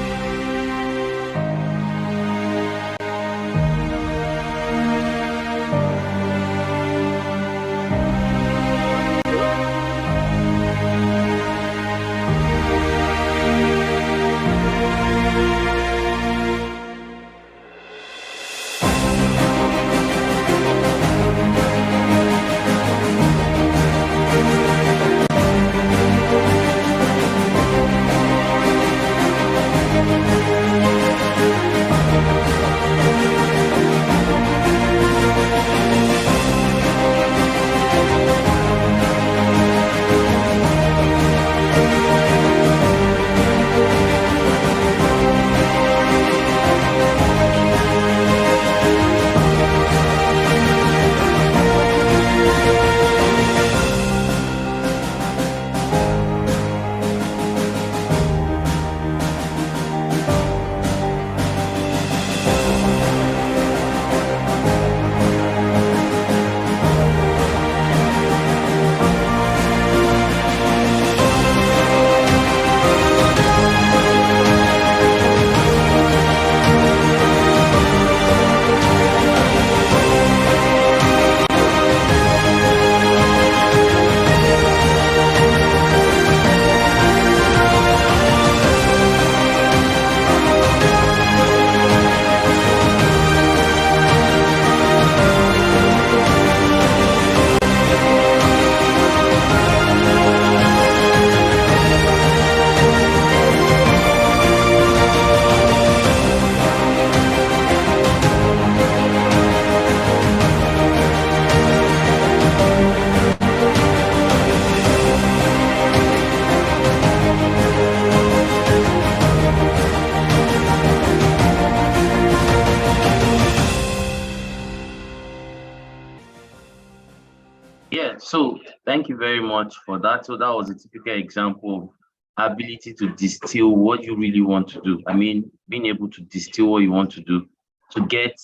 Yeah, so thank you very much for that. So that was a typical example of ability to distill what you really want to do. I mean, being able to distill what you want to do to get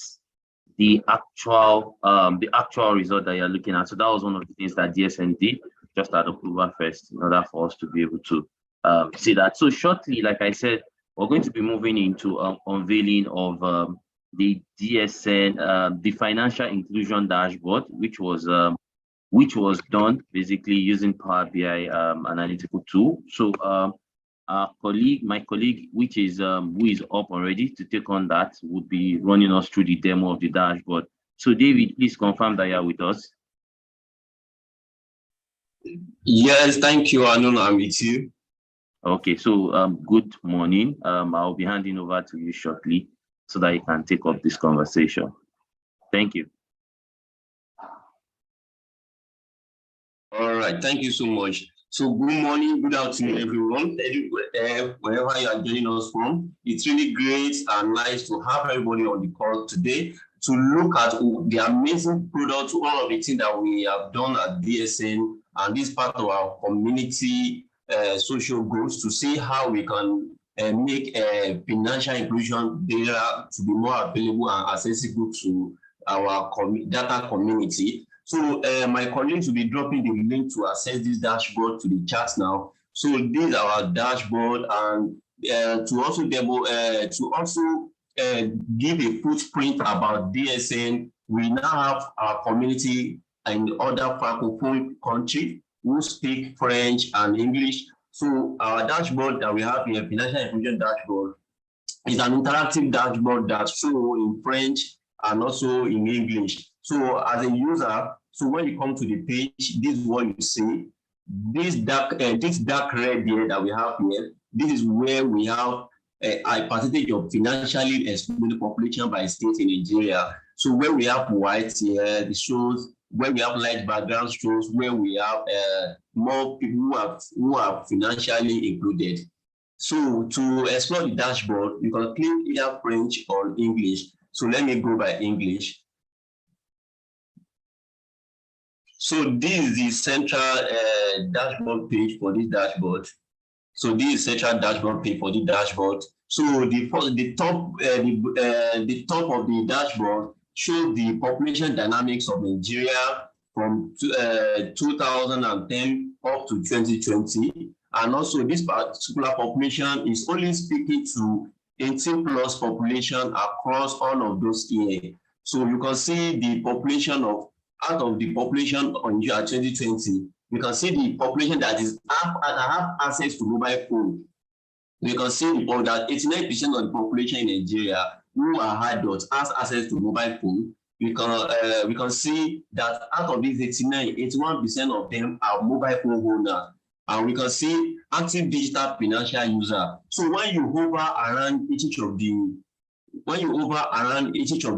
the actual result that you're looking at. So that was one of the things that DSN did just at October 1st in order for us to be able to see that. So shortly, like I said, we're going to be moving into unveiling of the DSN, the financial inclusion dashboard, which was done basically using Power BI analytical tool. So my colleague, which is who is up already to take on that, would be running us through the demo of the dashboard. So David, please confirm that you're with us. Yes, thank you, Anon. I'm with you. Okay, so good morning. I'll be handing over to you shortly so that you can take up this conversation. Thank you. All right, thank you so much. So good morning, good afternoon, everyone. Wherever you are joining us from, it's really great and nice to have everybody on the call today to look at the amazing products, all of the things that we have done at DSN and this part of our community social goals to see how we can make financial inclusion data to be more available and accessible to our data community. So my colleagues will be dropping the link to access this dashboard to the chat now. So this is our dashboard, and to also give a footprint about DSN, we now have our community in other Francophone countries who speak French and English. So our dashboard that we have here, financial inclusion dashboard, is an interactive dashboard that shows in French and also in English. So as a user, so when you come to the page, this is what you see. This dark red here that we have here, this is where we have a percentage of financially excluded population by state in Nigeria. So where we have white here, it shows where we have light background shows where we have more people who are financially included. So to explore the dashboard, you can click either French or English. So let me go by English. So this is the central dashboard page for this dashboard. So this is central dashboard page for the dashboard. So the top of the dashboard shows the population dynamics of Nigeria from 2010 up to 2020. And also this particular population is only speaking to 18 plus population across all of those years. So you can see the population out of the population on year 2020, you can see the population that have access to mobile phone. You can see that 89% of the population in Nigeria who are adults has access to mobile phone. We can see that out of these 81% of them are mobile phone owners. And we can see active digital financial user. So when you hover around each of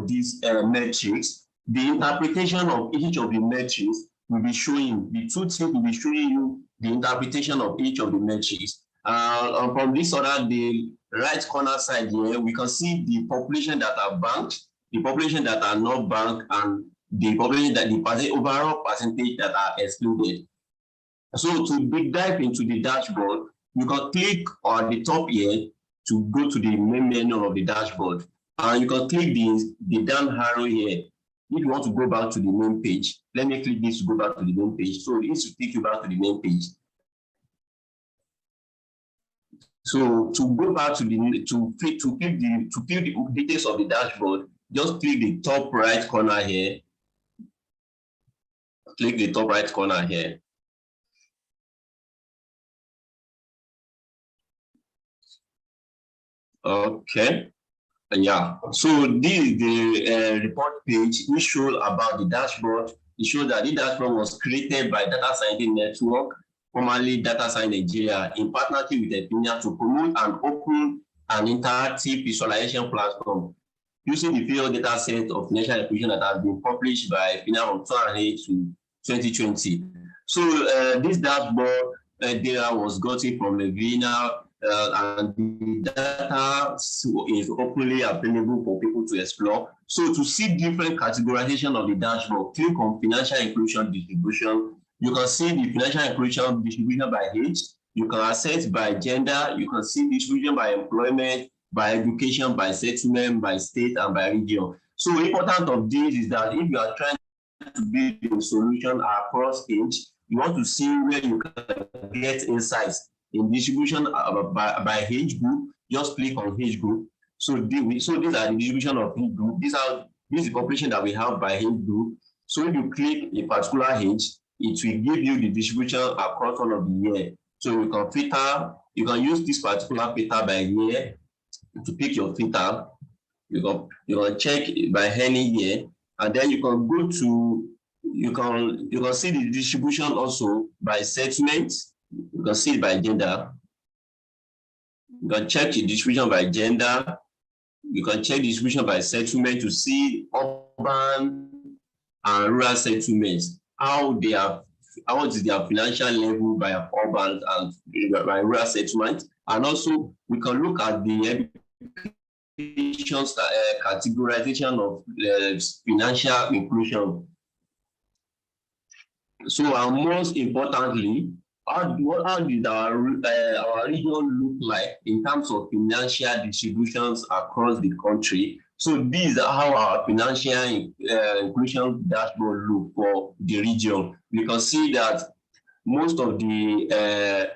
these metrics, the interpretation of each of the metrics will be showing, the two things will be showing you the interpretation of each of the metrics. And from this other, the right corner side here, we can see the population that are banked, the population that are not banked, and the population that the overall percentage that are excluded. So to deep dive into the dashboard, you can click on the top here to go to the main menu of the dashboard. And you can click the down arrow here. If you want to go back to the main page, let me click this to go back to the main page. So this will take you back to the main page. So to go back to fill the details of the dashboard, just click the top right corner here. Click the top right corner here. Okay. Yeah, so this is the report page which shows about the dashboard. It shows that the dashboard was created by Data Scientist Network, formerly Data Science Nigeria, in partnership with Epinia to promote an open and interactive visualization platform using the field data set of financial inclusion that has been published by Epinia from 2008 to 2020. So this dashboard data was gotten from Epinia and the data is openly available for people to explore. So to see different categorization of the dashboard, click on financial inclusion distribution. You can see the financial inclusion distribution by age. You can access by gender. You can see distribution by employment, by education, by settlement, by state, and by region. So important of this is that if you are trying to build a solution across age, you want to see where you can get insights in distribution by age group. Just click on age group. So these are the distribution of age group. This is the population that we have by age group. So if you click a particular age, it will give you the distribution across all of the year. So you can filter. You can use this particular filter by year to pick your filter. You can check by any year, and then you can go to, you can see the distribution also by settlement. You can see it by gender. You can check the distribution by gender. You can check distribution by settlement to see urban and rural settlements, how is their financial level by urban and by rural settlement. And also we can look at the categorization of financial inclusion. So, and most importantly, how did our region look like in terms of financial distributions across the country? So these are how our financial inclusion dashboard look for the region. We can see that most of the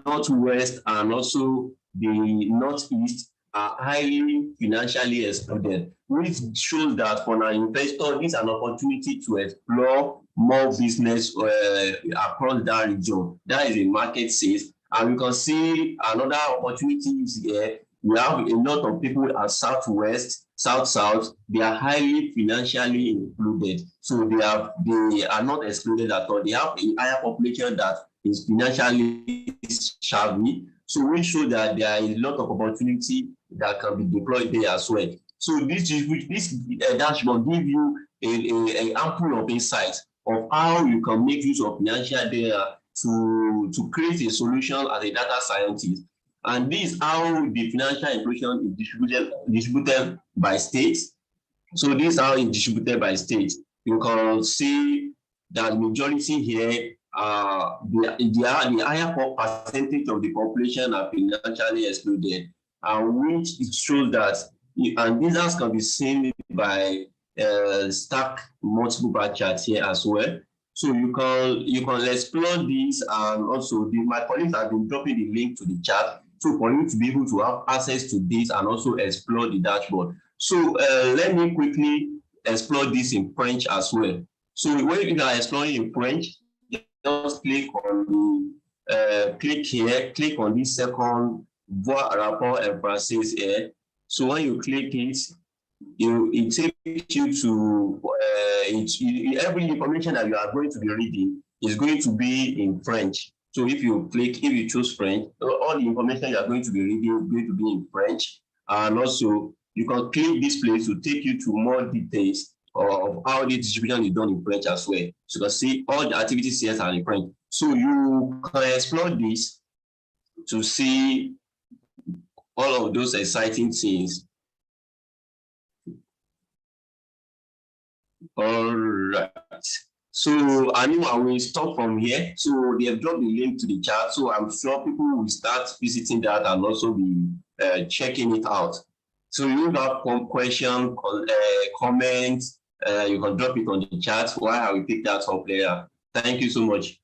Northwest and also the Northeast are highly financially excluded, which shows that for an investor, it's an opportunity to explore more business across that region. That is a market says. And we can see another opportunity is here. We have a lot of people at Southwest, South, they are highly financially included. So they are not excluded at all. They have a higher population that is financially savvy. So we show that there is a lot of opportunity that can be deployed there as well. So this dashboard gives you an ample of insights of how you can make use of financial data to create a solution as a data scientist. And this is how the financial inclusion is distributed by states. So this is how it's distributed by states. You can see that majority here, the higher percentage of the population are financially excluded, which it shows that, and these can be seen by stack multiple bar charts here as well. So you can explore this, and also my colleagues have been dropping the link to the chat, so for you to be able to have access to this and also explore the dashboard. So let me quickly explore this in French as well. So when you are exploring in French, just click on the click on this second voir rapport en français here. So when you click it, it takes you to every information that you are going to be reading is going to be in French. So if you choose French, all the information you are going to be reading is going to be in French. And also you can click this place to take you to more details of how the distribution is done in French as well. So you can see all the activities here are in French. So you can explore this to see all of those exciting things. All right. So I will stop from here. So they have dropped the link to the chat. So I'm sure people will start visiting that and also be checking it out. So you have question, comments, you can drop it on the chat while I will pick that up later. Thank you so much.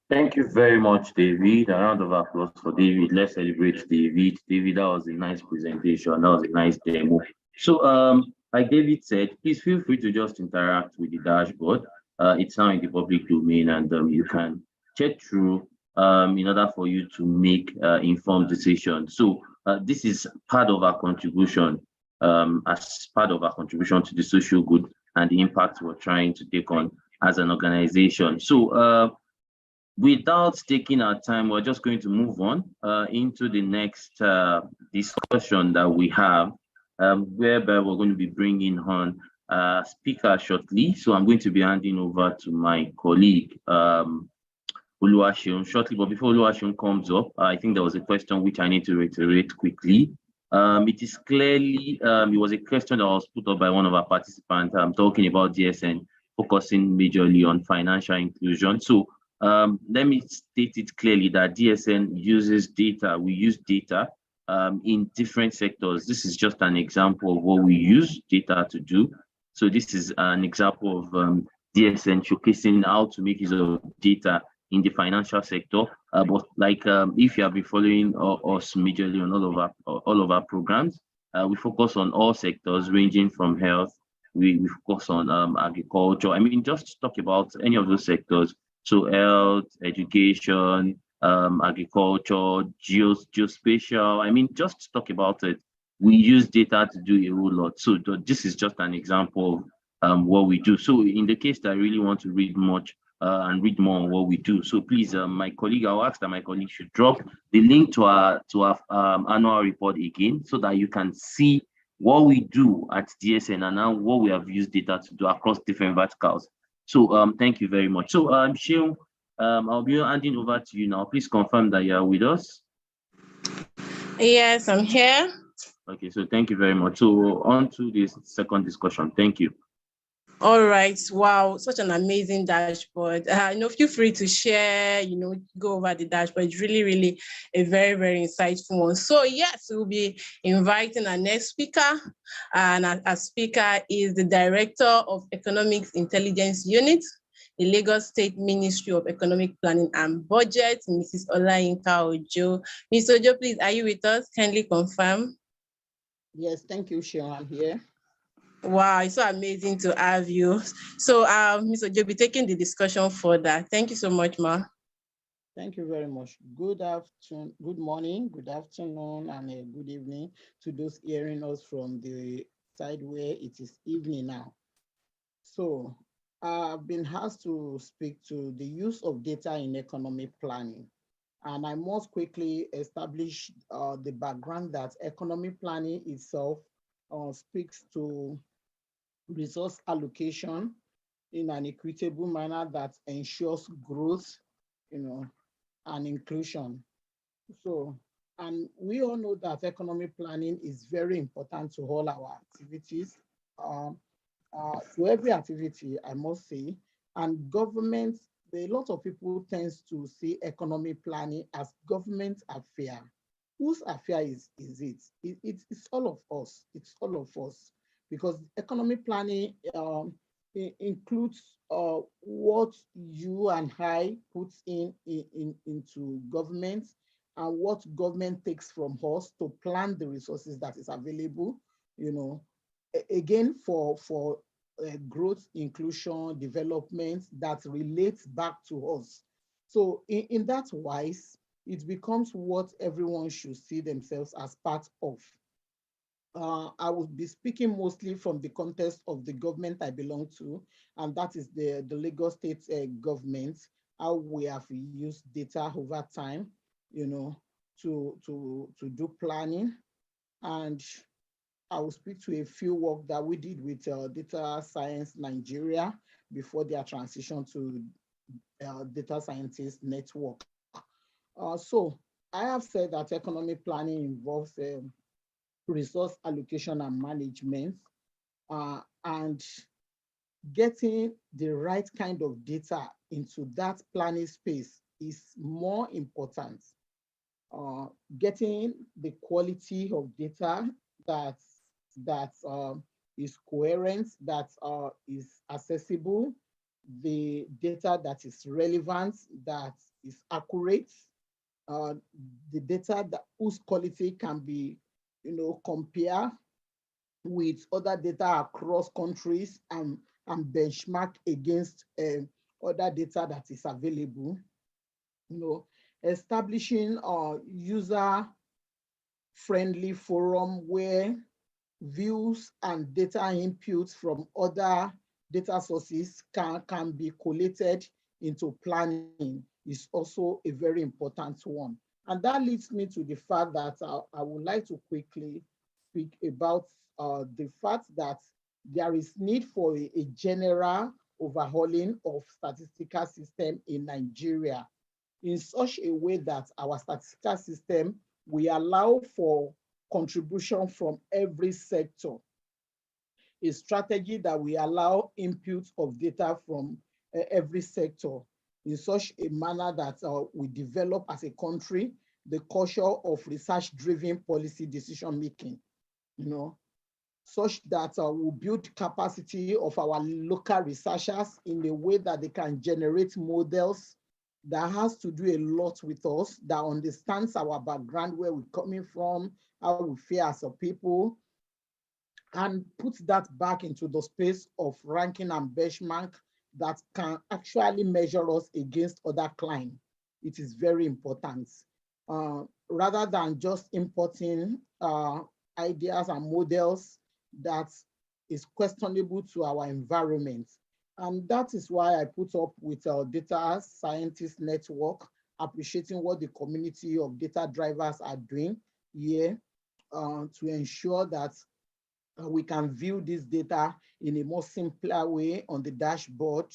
Thank you very much, David. A round of applause for David. Let's celebrate David. David, that was a nice presentation. That was a nice demo. So like David said, please feel free to just interact with the dashboard. It's now in the public domain, and you can check through in order for you to make informed decisions. So this is part of our contribution, as part of our contribution to the social good and the impact we're trying to take on as an organization. So without taking our time, we're just going to move on into the next discussion that we have, whereby we're going to be bringing on speaker shortly. So I'm going to be handing over to my colleague, Oluwaseun shortly, but before Oluwaseun comes up, I think there was a question which I need to reiterate quickly. It is clearly, it was a question that was put up by one of our participants talking about DSN focusing majorly on financial inclusion. So let me state it clearly that DSN uses data. We use data in different sectors. This is just an example of what we use data to do. So this is an example of DSN showcasing how to make use of data in the financial sector. But like if you have been following us majorly on all of our programs, we focus on all sectors ranging from health. We focus on agriculture. I mean, just talk about any of those sectors. So health, education, agriculture, geospatial. I mean, just talk about it. We use data to do a whole lot. So this is just an example of what we do. So in the case that I really want to read much and read more on what we do. So please, my colleague, I'll ask that my colleague should drop the link to our annual report again, so that you can see what we do at DSN and now what we have used data to do across different verticals. So thank you very much. So Sheung, I'll be handing over to you now. Please confirm that you are with us. Yes, I'm here. Okay, so thank you very much. So on to this second discussion. Thank you. All right. Wow, such an amazing dashboard. Feel free to share, go over the dashboard. It's really, really a very, very insightful one. So yes, we'll be inviting our next speaker. And our speaker is the Director of Economics Intelligence Unit, the Lagos State Ministry of Economic Planning and Budget, Mrs. Olayinka Ojo. Ms. Ojo, please, are you with us? Kindly confirm. Yes, thank you, Sharon. I'm here. Wow, it's so amazing to have you. So, Ms. Ojo, be taking the discussion further. Thank you so much, Ma. Thank you very much. Good afternoon, good morning, good afternoon, and a good evening to those hearing us from the side where it is evening now. So, I've been asked to speak to the use of data in economic planning. And I must quickly establish the background that economic planning itself speaks to resource allocation in an equitable manner that ensures growth, and inclusion. So, and we all know that economic planning is very important to all our activities, to every activity, I must say, and government, a lot of people tends to see economic planning as government affair. Whose affair is it? It's all of us. It's all of us, because economic planning includes what you and I put into government and what government takes from us to plan the resources that is available, again, for growth, inclusion, development that relates back to us. So in that wise, it becomes what everyone should see themselves as part of. I will be speaking mostly from the context of the government I belong to, and that is the Lagos State government, how we have used data over time, to do planning. And I will speak to a few work that we did with Data Science Nigeria before their transition to Data Scientist Network. So I have said that economic planning involves resource allocation and management, and getting the right kind of data into that planning space is more important. Getting the quality of data that is coherent, that is accessible, the data that is relevant, that is accurate, the data whose quality can be, compare with other data across countries and benchmark against other data that is available. Establishing a user-friendly forum where views and data inputs from other data sources can be collated into planning is also a very important one. And that leads me to the fact that I would like to quickly speak about the fact that there is need for a general overhauling of statistical system in Nigeria. in such a way that our statistical system, we allow for contribution from every sector. A strategy that we allow input of data from every sector in such a manner that we develop as a country the culture of research-driven policy decision-making, such that we'll build capacity of our local researchers in a way that they can generate models that has to do a lot with us, that understands our background, where we're coming from, how we feel as a people, and put that back into the space of ranking and benchmark that can actually measure us against other clients. It is very important. Rather than just importing ideas and models that is questionable to our environment. And that is why I put up with our data scientist network, appreciating what the community of data drivers are doing here to ensure that we can view this data in a more simpler way on the dashboard,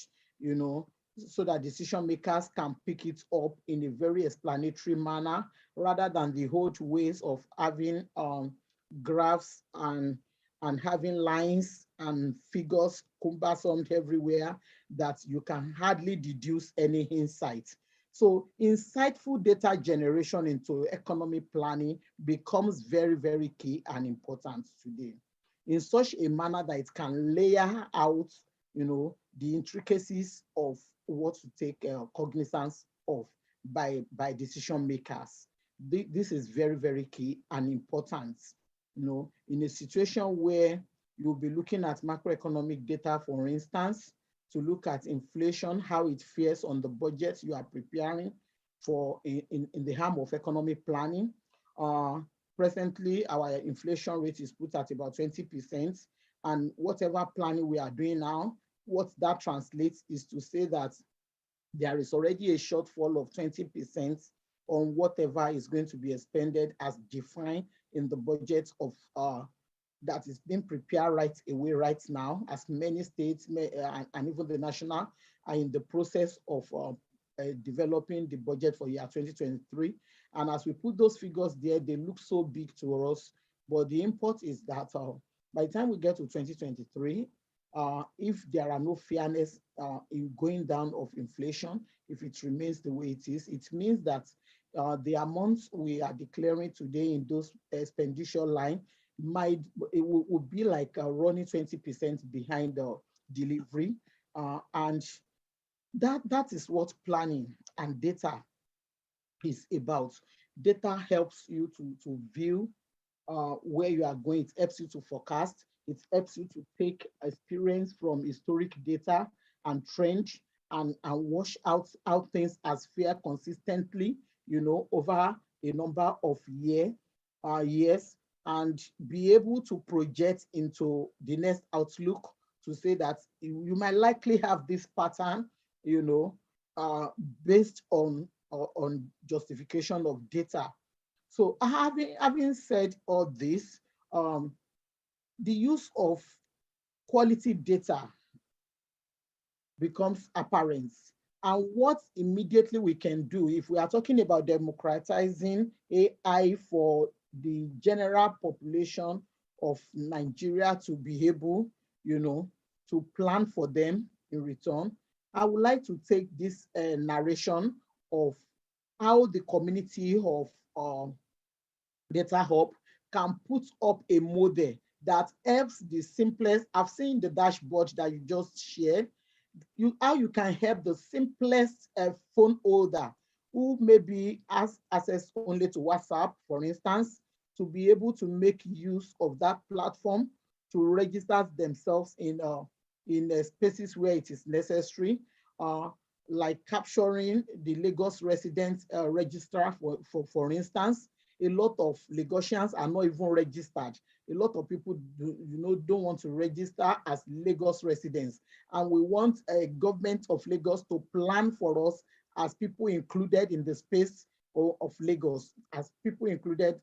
so that decision makers can pick it up in a very explanatory manner, rather than the old ways of having graphs and having lines and figures cumbersome everywhere that you can hardly deduce any insight. So insightful data generation into economic planning becomes very, very key and important today, in such a manner that it can layer out, the intricacies of what to take cognizance of by decision makers. This is very, very key and important. In a situation where you'll be looking at macroeconomic data, for instance, to look at inflation, how it fares on the budget you are preparing for in the realm of economic planning. Presently, our inflation rate is put at about 20%, and whatever planning we are doing now, what that translates is to say that there is already a shortfall of 20% on whatever is going to be expended as defined in the budget of that is being prepared right away right now, as many states and even the national are in the process of developing the budget for year 2023. And as we put those figures there, they look so big to us, but the import is that by the time we get to 2023, if there are no fairness in going down of inflation, if it remains the way it is, it means that the amounts we are declaring today in those expenditure line would be like running 20% behind the delivery. And that is what planning and data is about. Data helps you to view where you are going. It helps you to forecast. It helps you to take experience from historic data and trend and wash out things as fair consistently, over a number of years, and be able to project into the next outlook to say that you might likely have this pattern, based on justification of data. So having said all this, the use of quality data becomes apparent. And what immediately we can do, if we are talking about democratizing AI for the general population of Nigeria to be able, to plan for them in return, I would like to take this narration of how the community of Data Hub can put up a model that helps the simplest. I've seen the dashboard that you just shared, how you can help the simplest phone holder who maybe has access only to WhatsApp, for instance, to be able to make use of that platform to register themselves in spaces where it is necessary, like capturing the Lagos resident registrar, for instance. A lot of Lagosians are not even registered. A lot of people don't want to register as Lagos residents. And we want a government of Lagos to plan for us as people included in the space of Lagos, as people included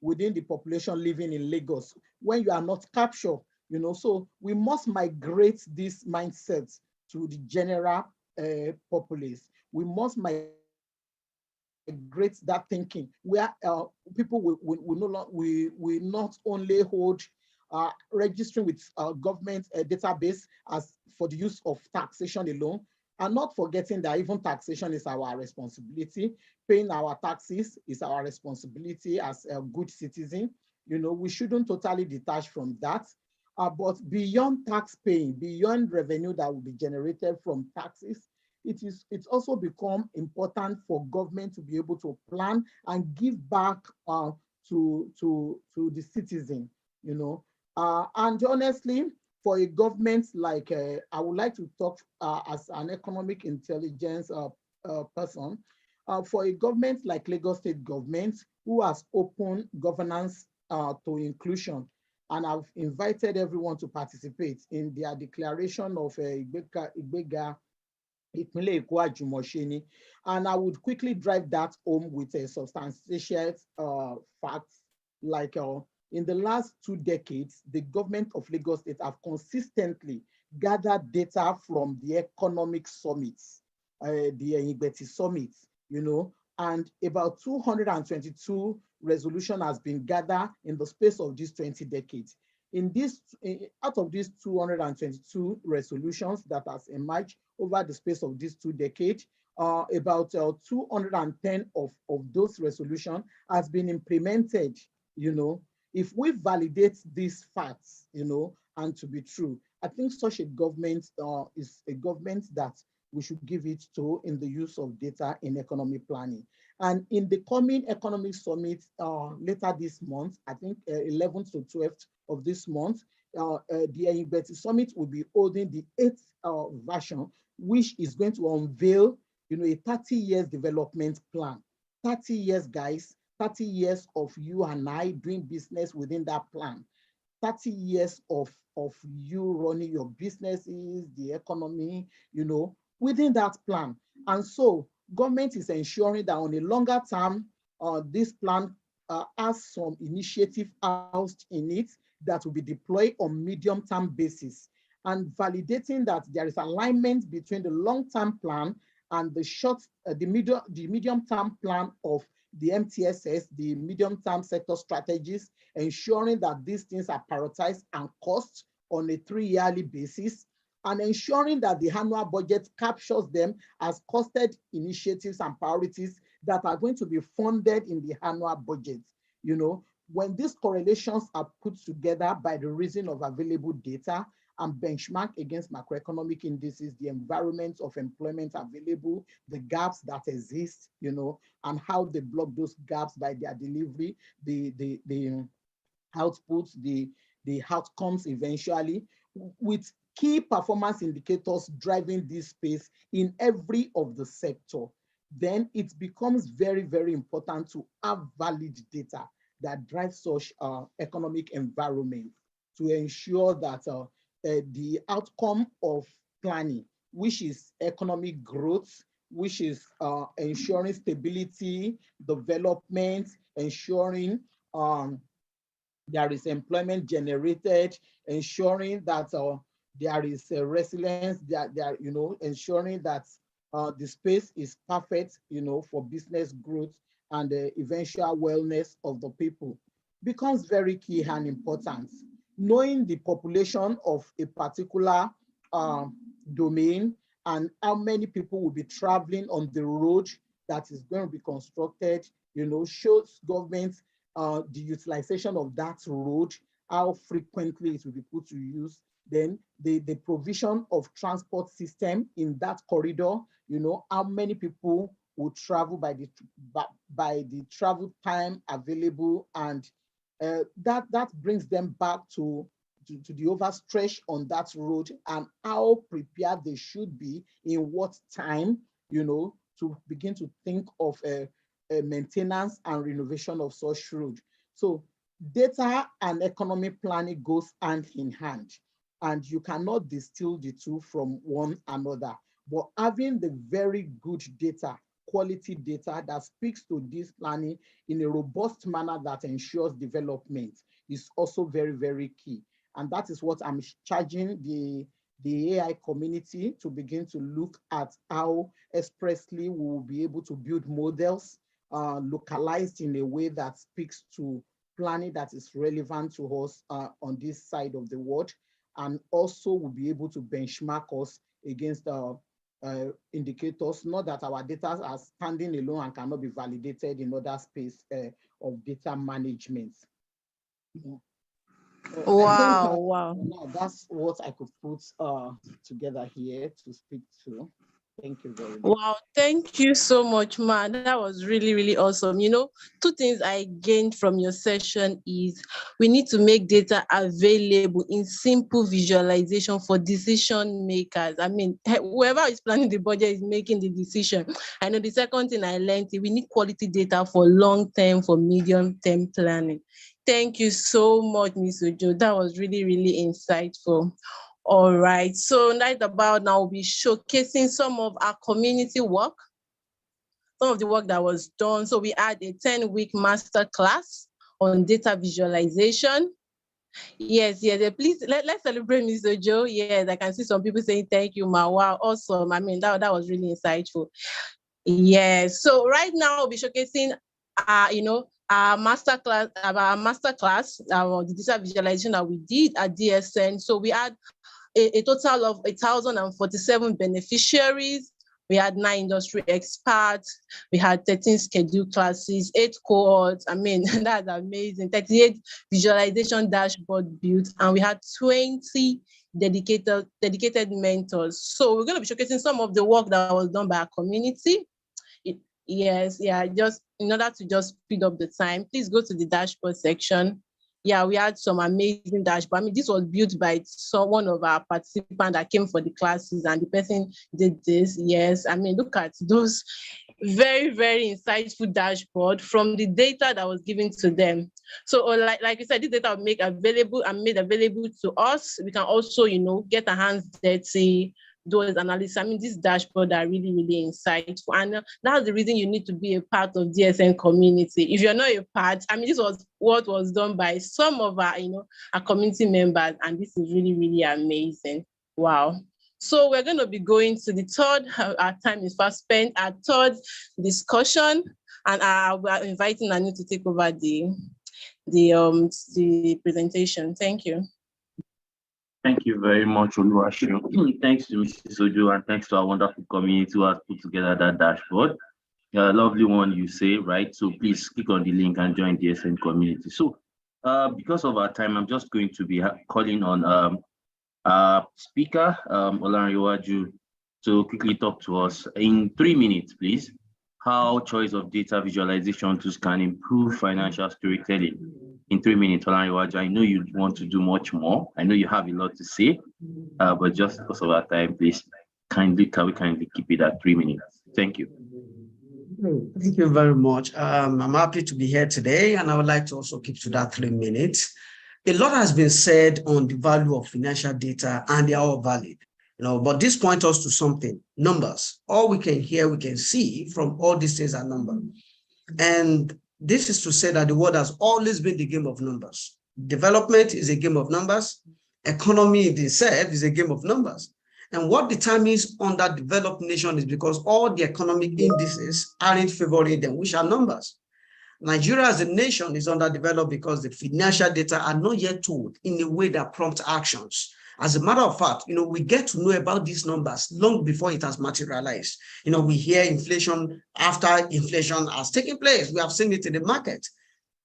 within the population living in Lagos. When you are not captured, so we must migrate this mindset to the general populace. We must migrate migrate that thinking, where people will not only hold registering with government database as for the use of taxation alone, and not forgetting that even taxation is our responsibility. Paying our taxes is our responsibility as a good citizen. You know, we shouldn't totally detach from that. But beyond tax paying, beyond revenue that will be generated from taxes, it's also become important for government to be able to plan and give back to the citizen, you know. And honestly, for a government like, I would like to talk as an economic intelligence person, for a government like Lagos State government, who has opened governance to inclusion, and I've invited everyone to participate in their declaration of Igbega Ìpínlẹ̀ Èkó Àjùmọ̀ṣe. And I would quickly drive that home with a substantiated facts, like in the last 2 decades, the government of Lagos State have consistently gathered data from the economic summits, the Enyingbeti summit, you know, and about 222 resolution has been gathered in the space of these 20 decades. In this, out of these 222 resolutions that has emerged over the space of these 2 decades, about 210 of those resolutions has been implemented, you know. If we validate these facts, you know, and to be true, I think such a government is a government that we should give it to in the use of data in economic planning. And in the coming economic summit later this month, I think 11th to 12th of this month, the Enyingbeti summit will be holding the 8th version, which is going to unveil, you know, a 30 years development plan. 30 years, guys, 30 years of you and I doing business within that plan. 30 years of you running your businesses, the economy, you know, within that plan. And so government is ensuring that on a longer term, this plan has some initiative housed in it that will be deployed on medium-term basis, and validating that there is alignment between the long-term plan and the medium-term plan of the MTSS, the medium-term sector strategies, ensuring that these things are prioritized and cost on a 3-yearly basis, and ensuring that the annual budget captures them as costed initiatives and priorities that are going to be funded in the annual budget. You know, when these correlations are put together by the reason of available data and benchmark against macroeconomic indices, the environment of employment available, the gaps that exist, you know, and how they block those gaps by their delivery, the outputs, the outcomes eventually, with key performance indicators driving this space in every of the sector, then it becomes very, very important to have valid data that drives such economic environment to ensure that the outcome of planning, which is economic growth, which is ensuring stability, development, ensuring there is employment generated, ensuring that there is resilience, that you know, ensuring that the space is perfect, you know, for business growth and the eventual wellness of the people becomes very key and important. Knowing the population of a particular domain and how many people will be traveling on the road that is going to be constructed, you know, shows government the utilization of that road, how frequently it will be put to use, then the provision of transport system in that corridor, you know, how many people will travel by the travel time available, and that brings them back to the overstretch on that road and how prepared they should be in what time, you know, to begin to think of a maintenance and renovation of such road. So data and economic planning goes hand in hand, and you cannot distill the two from one another. But having the very good data, quality data that speaks to this planning in a robust manner that ensures development is also very, very key. And that is what I'm charging the AI community to begin to look at how expressly we will be able to build models localized in a way that speaks to planning that is relevant to us on this side of the world, and also will be able to benchmark us against indicators, not that our data are standing alone and cannot be validated in other space of data management. Yeah. Wow, wow. Now that's what I could put together here to speak to. Thank you very much. Wow, thank you so much, man. That was really, really awesome. You know, two things I gained from your session is we need to make data available in simple visualization for decision makers. I mean, whoever is planning the budget is making the decision. I know the second thing I learned is we need quality data for long-term, for medium-term planning. Thank you so much, Ms. Ojo. That was really, really insightful. All right, so right about now, we'll be showcasing some of our community work, some of the work that was done. So we had a 10-week master class on data visualization. Yes, please, let's celebrate Ms. Ojo. Yes, I can see some people saying thank you, Ma. Wow, awesome. I mean, that was really insightful. Yes, so right now we'll be showcasing, our master class, the data visualization that we did at DSN. So we had a total of 1,047 beneficiaries. We had 9 industry experts. We had 13 scheduled classes, 8 cohorts. I mean, that's amazing. 38 visualization dashboard built, and we had 20 dedicated mentors. So we're going to be showcasing some of the work that was done by our community. Just in order to just speed up the time, please go to the dashboard section. Yeah, we had some amazing dashboard. I mean, this was built by one of our participants that came for the classes, and the person did this. Yes, I mean, look at those very, very insightful dashboard from the data that was given to them. So like you said, this data made available to us. We can also, get our hands dirty, those analysis. I mean, this dashboard are really, really insightful. And that's the reason you need to be a part of DSN community. If you're not a part, I mean, this was what was done by some of our, our community members. And this is really, really amazing. Wow. So we're going to be going to the third, our time is fast spent, our third discussion. And we're inviting Anu to take over the presentation. Thank you. Thank you very much, Oluwaseun. Thanks to Mrs. Ojo, and thanks to our wonderful community who has put together that dashboard. A lovely one, you say, right? So please click on the link and join the DSN community. So because of our time, I'm just going to be calling on our speaker, Olanrewaju, to quickly talk to us in 3 minutes, please. How choice of data visualization tools can improve financial storytelling. In 3 minutes, Olanrewaju, I know you want to do much more. I know you have a lot to say, but just because of our time, please, can we kindly keep it at 3 minutes? Thank you. Thank you very much. I'm happy to be here today, and I would like to also keep to that 3 minutes. A lot has been said on the value of financial data, and they are all valid. But this points us to something: numbers. All we can hear, we can see from all these things are numbers. And this is to say that the world has always been the game of numbers. Development is a game of numbers. Economy in itself is a game of numbers. And what determines underdeveloped nation is because all the economic indices aren't favoring them, which are numbers. Nigeria as a nation is underdeveloped because the financial data are not yet told in a way that prompts actions. As a matter of fact, we get to know about these numbers long before it has materialized. We hear inflation after inflation has taken place. We have seen it in the market.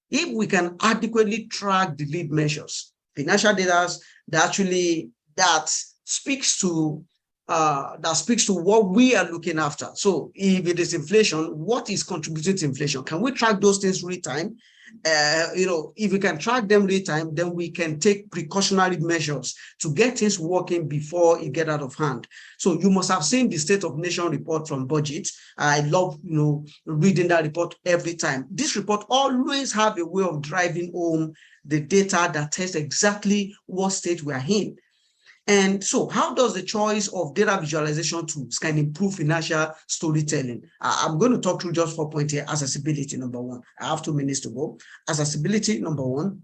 If we can adequately track the lead measures, financial data that speaks to what we are looking after. So if it is inflation, what is contributing to inflation? Can we track those things real time? If we can track them real time, then we can take precautionary measures to get things working before it get out of hand. So you must have seen the State of Nation report from Budget. I love, reading that report every time. This report always have a way of driving home the data that tells exactly what state we are in. And so how does the choice of data visualization tools can improve financial storytelling? I'm going to talk through just 4 points here. Accessibility, number one. I have 2 minutes to go. Accessibility, number one.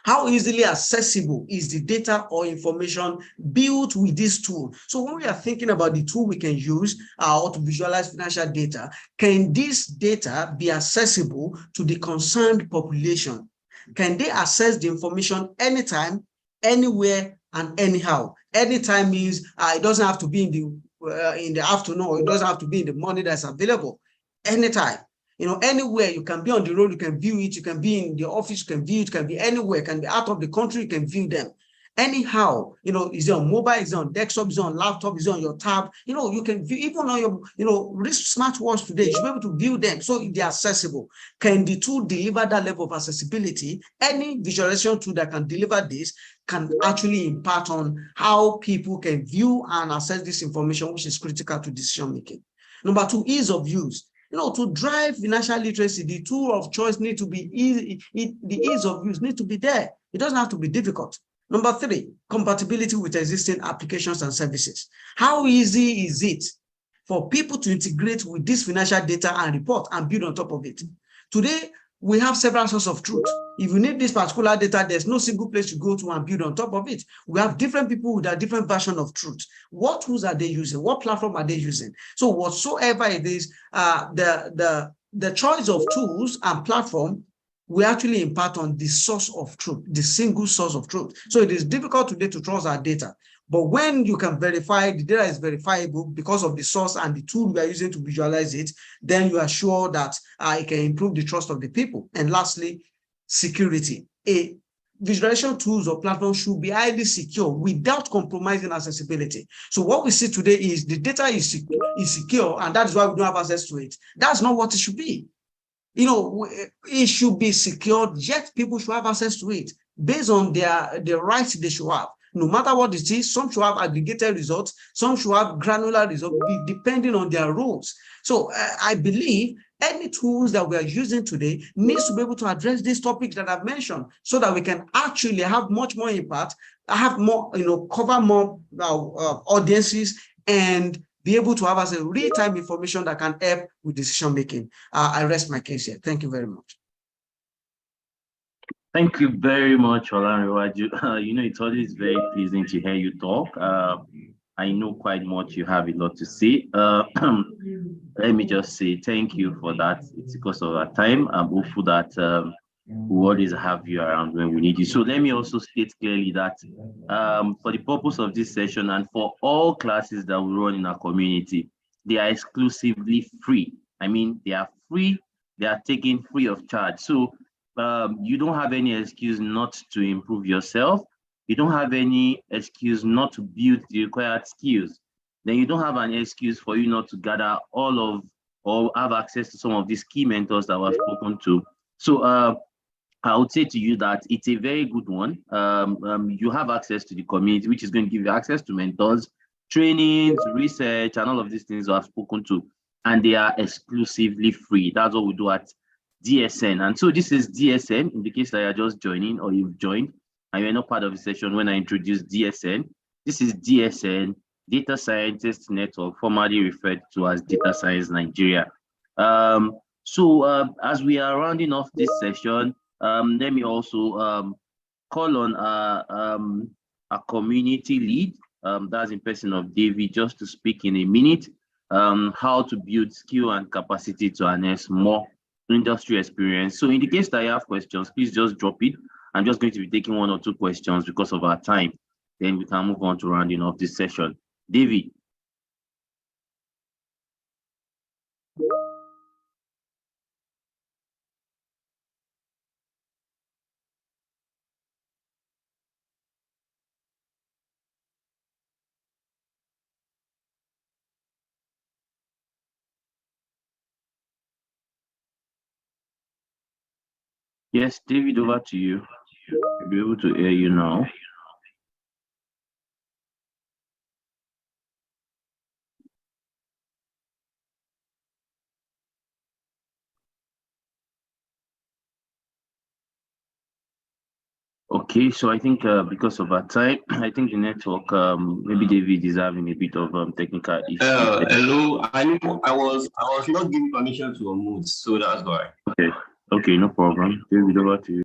How easily accessible is the data or information built with this tool? So when we are thinking about the tool we can use or to visualize financial data, can this data be accessible to the concerned population? Can they access the information anytime, anywhere, and anyhow? Anytime means it doesn't have to be in the afternoon, or it doesn't have to be in the morning that's available. Anytime. Anywhere, you can be on the road, you can view it, you can be in the office, you can view it, you can be anywhere, you can be out of the country, you can view them. Anyhow, is it on mobile, is it on desktop, is it on laptop, is it on your tab? You can view, even on your, wrist smartwatch today, you should be able to view them, so they're accessible. Can the tool deliver that level of accessibility? Any visualization tool that can deliver this can actually impart on how people can view and access this information, which is critical to decision making. Number two, ease of use. To drive financial literacy, the tool of choice needs to be easy. The ease of use needs to be there. It doesn't have to be difficult. Number three, compatibility with existing applications and services. How easy is it for people to integrate with this financial data and report and build on top of it? Today, we have several sources of truth. If you need this particular data, there's no single place to go to and build on top of it. We have different people with a different version of truth. What tools are they using? What platform are they using? So whatsoever it is, the choice of tools and platform we actually impart on the source of truth, the single source of truth. So it is difficult today to trust our data. But when you can verify the data is verifiable because of the source and the tool we are using to visualize it, then you are sure that it can improve the trust of the people. And lastly, security. A visualization tools or platforms should be highly secure without compromising accessibility. So what we see today is the data is secure, and that is why we don't have access to it. That's not what it should be. It should be secured, yet people should have access to it based on the rights they should have. No matter what it is, some should have aggregated results, some should have granular results, depending on their roles. So I believe any tools that we are using today needs to be able to address these topics that I've mentioned, so that we can actually have much more impact, have more, cover more audiences, and be able to have as a real-time information that can help with decision making. I rest my case here. Thank you very much. Thank you very much, Olanrewaju. It's always very pleasing to hear you talk. I know quite much. You have a lot to say. Let me just say thank you for that. It's because of our time. I'm hopeful that we'll always have you around when we need you. So let me also state clearly that for the purpose of this session and for all classes that we run in our community, they are exclusively free. I mean, they are free. They are taken free of charge. So you don't have any excuse not to improve yourself. You don't have any excuse not to build the required skills. Then you don't have an excuse for you not to gather or have access to some of these key mentors that we've spoken to. So I would say to you that it's a very good one. You have access to the community, which is going to give you access to mentors, trainings, research, and all of these things I've spoken to. And they are exclusively free. That's what we do at DSN. And so this is DSN, in the case that you're just joining or you've joined and you're not part of the session when I introduced DSN. This is DSN, Data Scientist Network, formerly referred to as Data Science Nigeria. So as we are rounding off this session, let me also call on a community lead, that's in person of David, just to speak in a minute, how to build skill and capacity to harness more industry experience. So in the case that you have questions, please just drop it. I'm just going to be taking one or two questions because of our time. Then we can move on to rounding off this session. David. Yes, David, over to you. I'll be able to hear you now. Okay, so I think because of our time, I think the network, maybe David is having a bit of technical issues. Hello, I was not given permission to unmute, so that's why. Okay, no problem. David, over to you.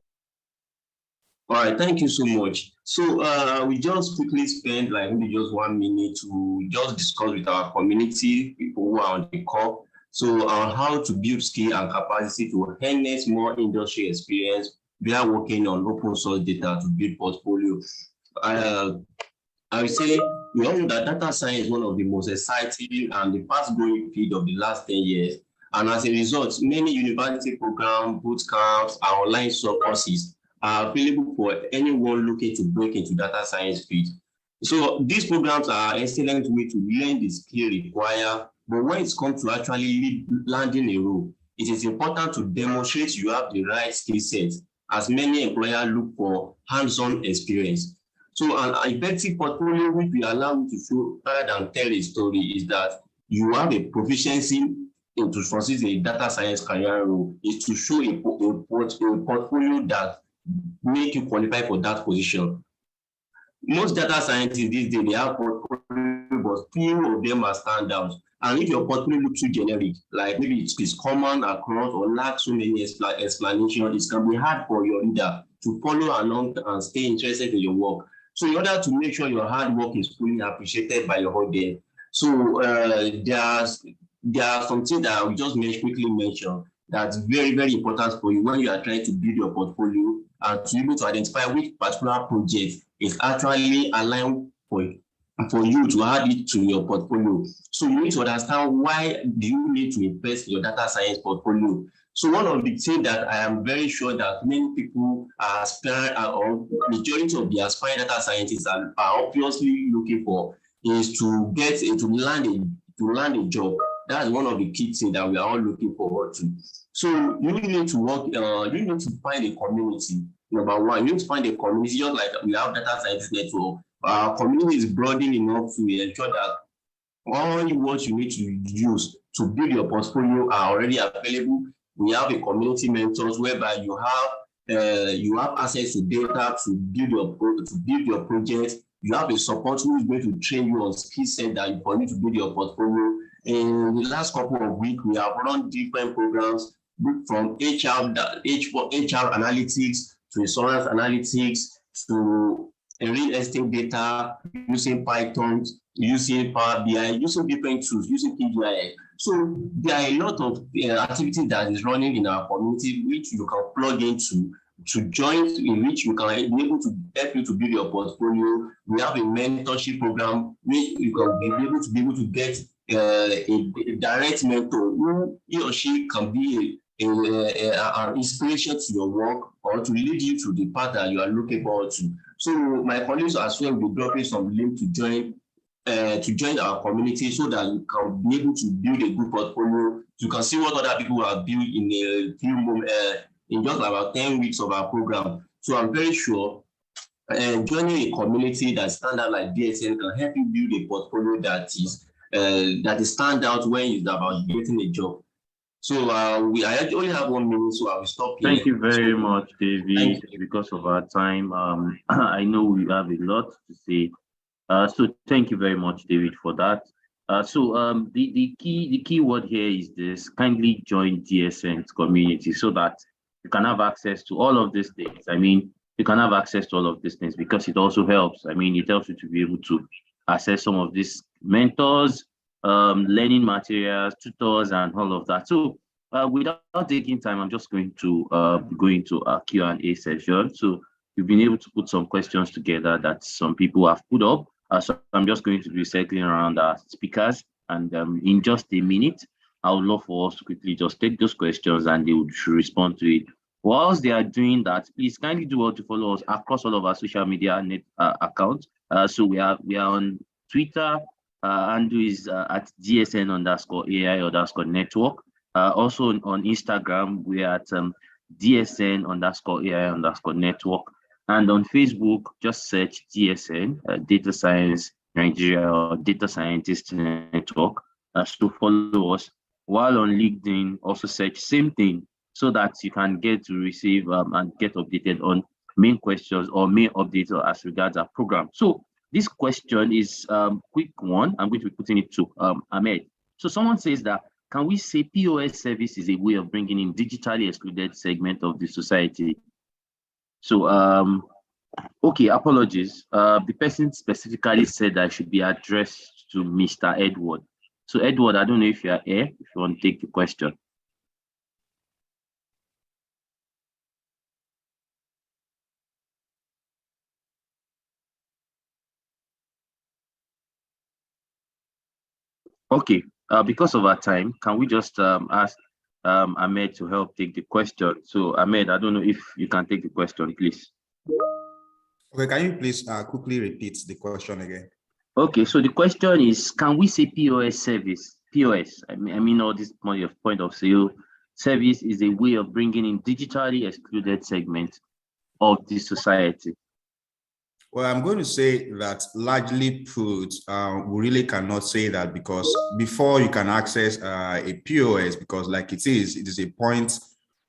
All right, thank you so much. So we just quickly spend like maybe just 1 minute to just discuss with our community, people who are on the call. So how to build skill and capacity to harness more industry experience. We are working on open source data to build portfolio. I would say we all know that data science is one of the most exciting and the fast-growing field of the last 10 years. And as a result, many university programs, boot camps, and online courses are available for anyone looking to break into data science field. So these programs are excellent way to learn the skill required, but when it comes to actually landing a role, it is important to demonstrate you have the right skill set, as many employers look for hands-on experience. So an effective portfolio which will allow you to show rather than tell a story is that you have a proficiency into succeed a data science career role, is to show a portfolio that make you qualify for that position. Most data scientists these days, they have portfolio, but few of them are standouts. And if your portfolio looks too generic, like maybe it is common across or lacks so many explanations, it can be hard for your reader to follow along and stay interested in your work. So in order to make sure your hard work is fully appreciated by your audience, so there are some things that I will just quickly mention that's very, very important for you when you are trying to build your portfolio and to be able to identify which particular project is actually aligned for you to add it to your portfolio. So you need to understand why do you need to invest in your data science portfolio. So one of the things that I am very sure that many people are aspiring, or majority of the aspiring data scientists are obviously looking for, is to land a job. That's one of the key things that we are all looking forward to. So you need to work, you need to find a community. Number one, you need to find a community, just like we have data science network. Our community is broadening enough to ensure that all what you need to use to build your portfolio are already available. We have a community mentors whereby you have access to data to build your project. You have a support who is going to train you on skill set that you need to build your portfolio. In the last couple of weeks, we have run different programs from HR analytics to insurance analytics to real estate data, using Python, using Power BI, using different tools, using PGI. So there are a lot of activities that is running in our community which you can plug into to join, in which you can be able to help you to build your portfolio. We have a mentorship program which you can be able to get a direct mentor who he or she can be an inspiration to your work or to lead you to the path that you are looking forward to. So my colleagues as well will be dropping some link to join our community so that you can be able to build a good portfolio. You can see what other people have built in a few moments, in just about 10 weeks of our program. So I'm very sure joining a community that stand out like DSN can help you build a portfolio that is stand out when it's about getting a job. So I only have 1 minute, so I will stop here. Thank you very much, David. Because of our time, I know we have a lot to say. So thank you very much, David, for that. The key word here is this: kindly join DSN's community so that you can have access to all of these things. I mean, you can have access to all of these things because it also helps. I mean, it helps you to be able to access some of these mentors, learning materials, tutors, and all of that. So without taking time, I'm just going to go into a Q&A session. So we've been able to put some questions together that some people have put up. So I'm just going to be circling around our speakers, and in just a minute, I would love for us to quickly just take those questions and they would respond to it. Whilst they are doing that, please kindly do well to follow us across all of our social media accounts. So we are on Twitter, handle is at DSN_AI_network. Also on Instagram, we are at DSN_AI_network. And on Facebook, just search DSN, Data Science Nigeria or Data Scientist Network, to follow us. While on LinkedIn, also search same thing so that you can get to receive and get updated on main questions or main updates as regards our program. So this question is quick one. I'm going to be putting it to Ahmed. So someone says that, can we say POS service is a way of bringing in digitally excluded segment of the society? So Okay, apologies. The person specifically said I should be addressed to Mr. Edward. So Edward, I don't know if you are here, if you want to take the question. Okay, because of our time, can we just ask Ahmed to help take the question? So Ahmed, I don't know if you can take the question, please. Okay, can you please quickly repeat the question again? Okay, so the question is, can we say POS service? POS, I mean all this point of sale service is a way of bringing in digitally excluded segments of the society. Well, I'm going to say that largely put, we really cannot say that, because before you can access a POS, because like it is a point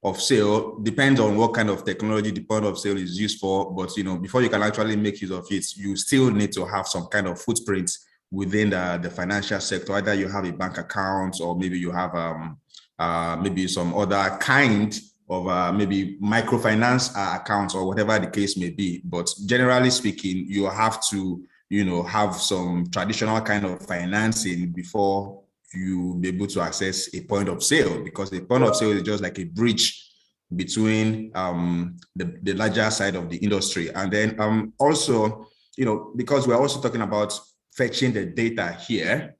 of sale, depends on what kind of technology the point of sale is used for. But before you can actually make use of it, you still need to have some kind of footprint within the financial sector. Either you have a bank account, or maybe you have maybe some other kind of maybe microfinance accounts, or whatever the case may be. But generally speaking, you have to, have some traditional kind of financing before you be able to access a point of sale, because the point of sale is just like a bridge between the larger side of the industry. And then also, because we're also talking about fetching the data here,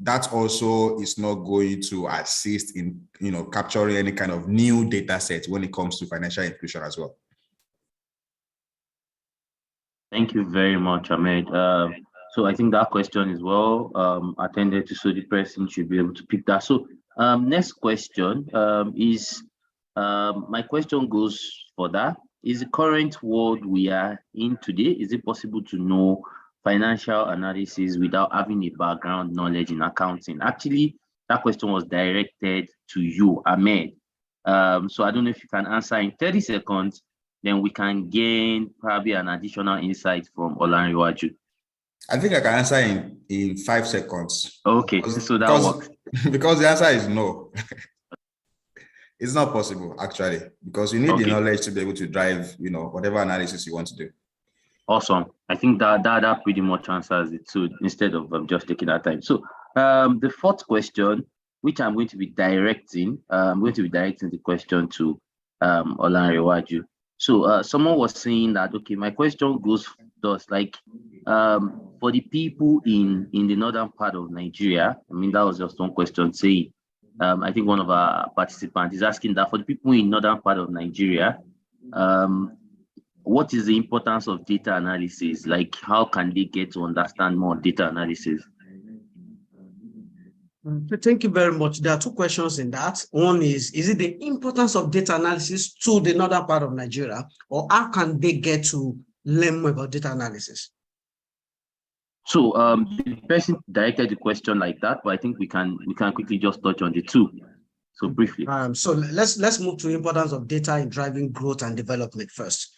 that also is not going to assist in, capturing any kind of new data set when it comes to financial inclusion as well. Thank you very much, Ahmed. So I think that question is well attended to, so the person should be able to pick that. So next question is, my question goes for that. Is the current world we are in today, is it possible to know financial analysis without having a background knowledge in accounting? Actually, that question was directed to you, Ahmed. So I don't know if you can answer in 30 seconds, then we can gain probably an additional insight from Olanrewaju. I think I can answer in 5 seconds. Okay, so that works. Because the answer is no. It's not possible, actually, because you need the knowledge to be able to drive, whatever analysis you want to do. Awesome. I think that pretty much answers it. So instead of just taking our time. So the fourth question, which I'm going to be directing, the question to Olanrewaju. So someone was saying that, okay, my question goes thus, like, for the people in the northern part of Nigeria, I mean, that was just one question saying, I think one of our participants is asking that for the people in northern part of Nigeria, what is the importance of data analysis? Like, how can they get to understand more data analysis? Thank you very much. There are two questions in that. One is it the importance of data analysis to the northern part of Nigeria, or how can they get to learn more about data analysis? So the person directed the question like that, but I think we can quickly just touch on the two. So briefly. So let's move to the importance of data in driving growth and development first.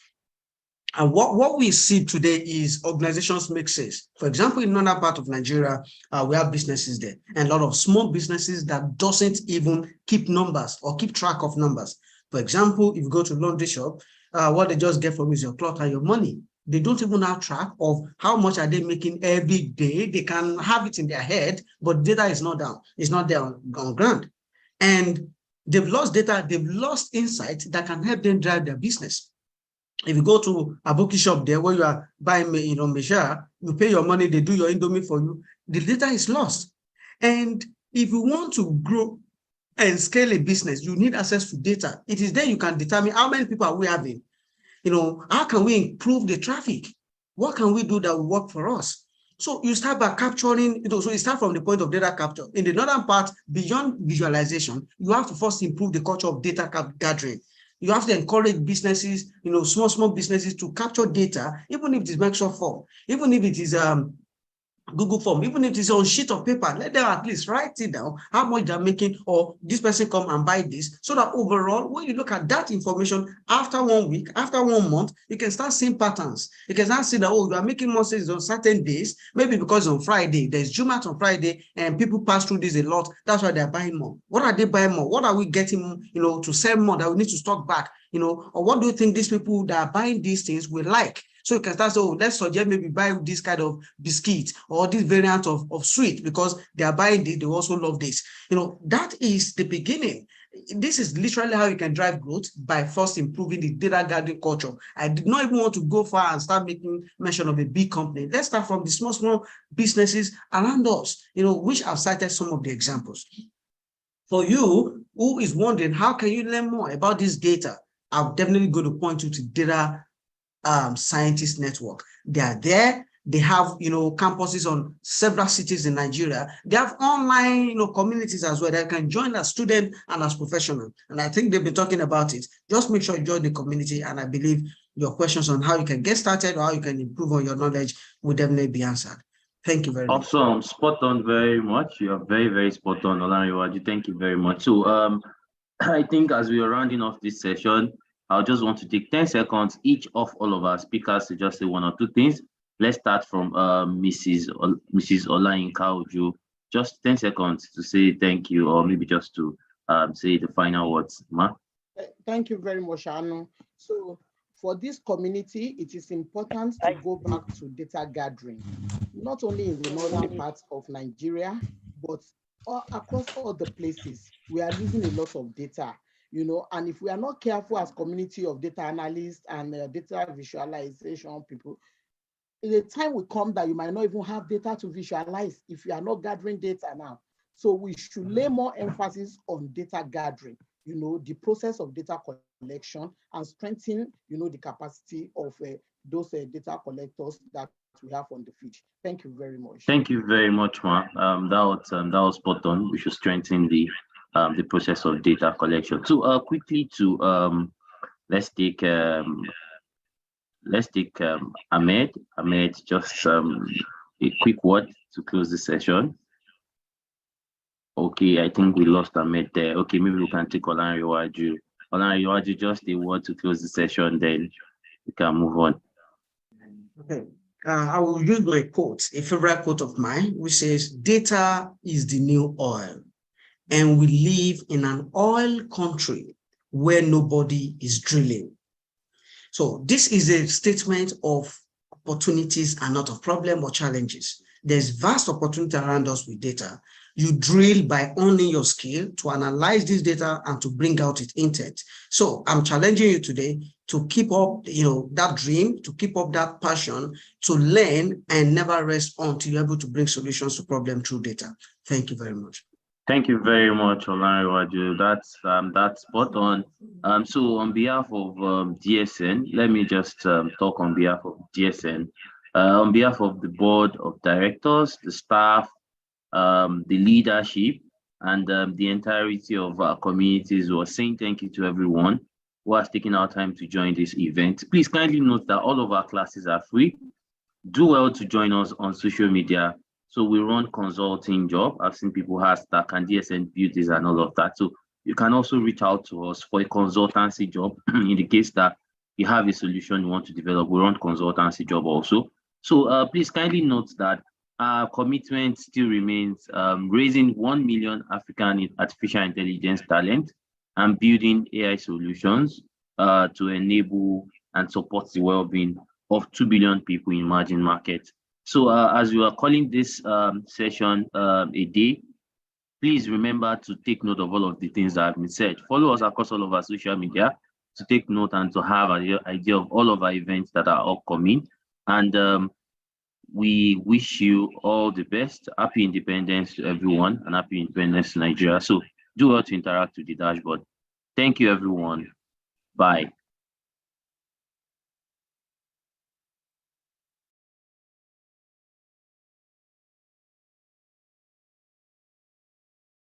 And what we see today is organizations make sales. For example, in another part of Nigeria, we have businesses there, and a lot of small businesses that doesn't even keep numbers or keep track of numbers. For example, if you go to laundry shop, what they just get from you is your cloth and your money. They don't even have track of how much are they making every day. They can have it in their head, but data is not down. It's not there on ground. And they've lost data, they've lost insight that can help them drive their business. If you go to a bookie shop there where you are buying, Meshara, you pay your money, they do your Indomie for you, the data is lost. And if you want to grow and scale a business, you need access to data. It is there you can determine how many people are we having. How can we improve the traffic? What can we do that will work for us? So you start by capturing, so you start from the point of data capture. In the northern part, beyond visualization, you have to first improve the culture of data gathering. You have to encourage businesses, small businesses to capture data, even if it is Microsoft form, even if it is Google form, even if it's on sheet of paper, let them at least write it down, how much they're making, or this person come and buy this, so that overall, when you look at that information after 1 week, after 1 month, you can start seeing patterns. You can start seeing that, you are making more sales on certain days, maybe because on Friday, there's Jumat on Friday, and people pass through this a lot. That's why they're buying more. What are they buying more? What are we getting, to sell more that we need to stock back, or what do you think these people that are buying these things will like? So you can start saying, oh, let's suggest maybe buy this kind of biscuit or this variant of sweet because they are buying this, they also love this. That is the beginning. This is literally how you can drive growth, by first improving the data gathering culture. I did not even want to go far and start making mention of a big company. Let's start from the small businesses around us, which I've cited some of the examples. For you who is wondering, how can you learn more about this data? I'm definitely going to point you to Data Scientist Network. They are there. They have, campuses on several cities in Nigeria. They have online, communities as well that can join as student and as professional. And I think they've been talking about it. Just make sure you join the community. And I believe your questions on how you can get started or how you can improve on your knowledge will definitely be answered. Thank you very much. Awesome. Spot on very much. You are very, very spot on, Olaniwaju. Thank you very much. So I think as we are rounding off this session, I'll just want to take 10 seconds each of all of our speakers to just say one or two things. Let's start from Mrs. Olayinka Ojo. Just 10 seconds to say thank you, or maybe just to say the final words. Ma? Thank you very much, Anu. So for this community, it is important to go back to data gathering, not only in the northern parts of Nigeria, but across all the places. We are losing a lot of data, and if we are not careful as community of data analysts and data visualization people, the time will come that you might not even have data to visualize if you are not gathering data now. So we should lay more emphasis on data gathering, the process of data collection, and strengthen, the capacity of those data collectors that we have on the field. Thank you very much. Thank you very much, Ma. That was spot on. We should strengthen the process of data collection. So quickly to let's take Ahmed. Ahmed, just a quick word to close the session. Okay, I think we lost Ahmed there. Okay, maybe we can take Olaniwaju. Olaniwaju, just a word to close the session, then we can move on. Okay. I will use my quote, a favorite quote of mine, which says, data is the new oil, and we live in an oil country where nobody is drilling. So this is a statement of opportunities and not of problem or challenges. There's vast opportunity around us with data. You drill by owning your skill to analyze this data and to bring out its intent. So I'm challenging you today to keep up, that dream, to keep up that passion, to learn and never rest until you're able to bring solutions to problems through data. Thank you very much. Thank you very much, Olaniwaju. That's spot on. So on behalf of DSN, let me just talk on behalf of DSN. On behalf of the board of directors, the staff, the leadership, and the entirety of our communities, we're saying thank you to everyone who has taken our time to join this event. Please kindly note that all of our classes are free. Do well to join us on social media. So we run consulting job. I've seen people ask that, can DSN build this and all of that. So you can also reach out to us for a consultancy job in the case that you have a solution you want to develop. We run consultancy job also. So please kindly note that our commitment still remains raising 1 million African artificial intelligence talent and building AI solutions to enable and support the well-being of 2 billion people in emerging markets. So as we are calling this session a day, please remember to take note of all of the things that have been said. Follow us across all of our social media to take note and to have an idea of all of our events that are upcoming. And we wish you all the best. Happy independence to everyone and happy independence to Nigeria. So do well to interact with the dashboard. Thank you, everyone. Bye.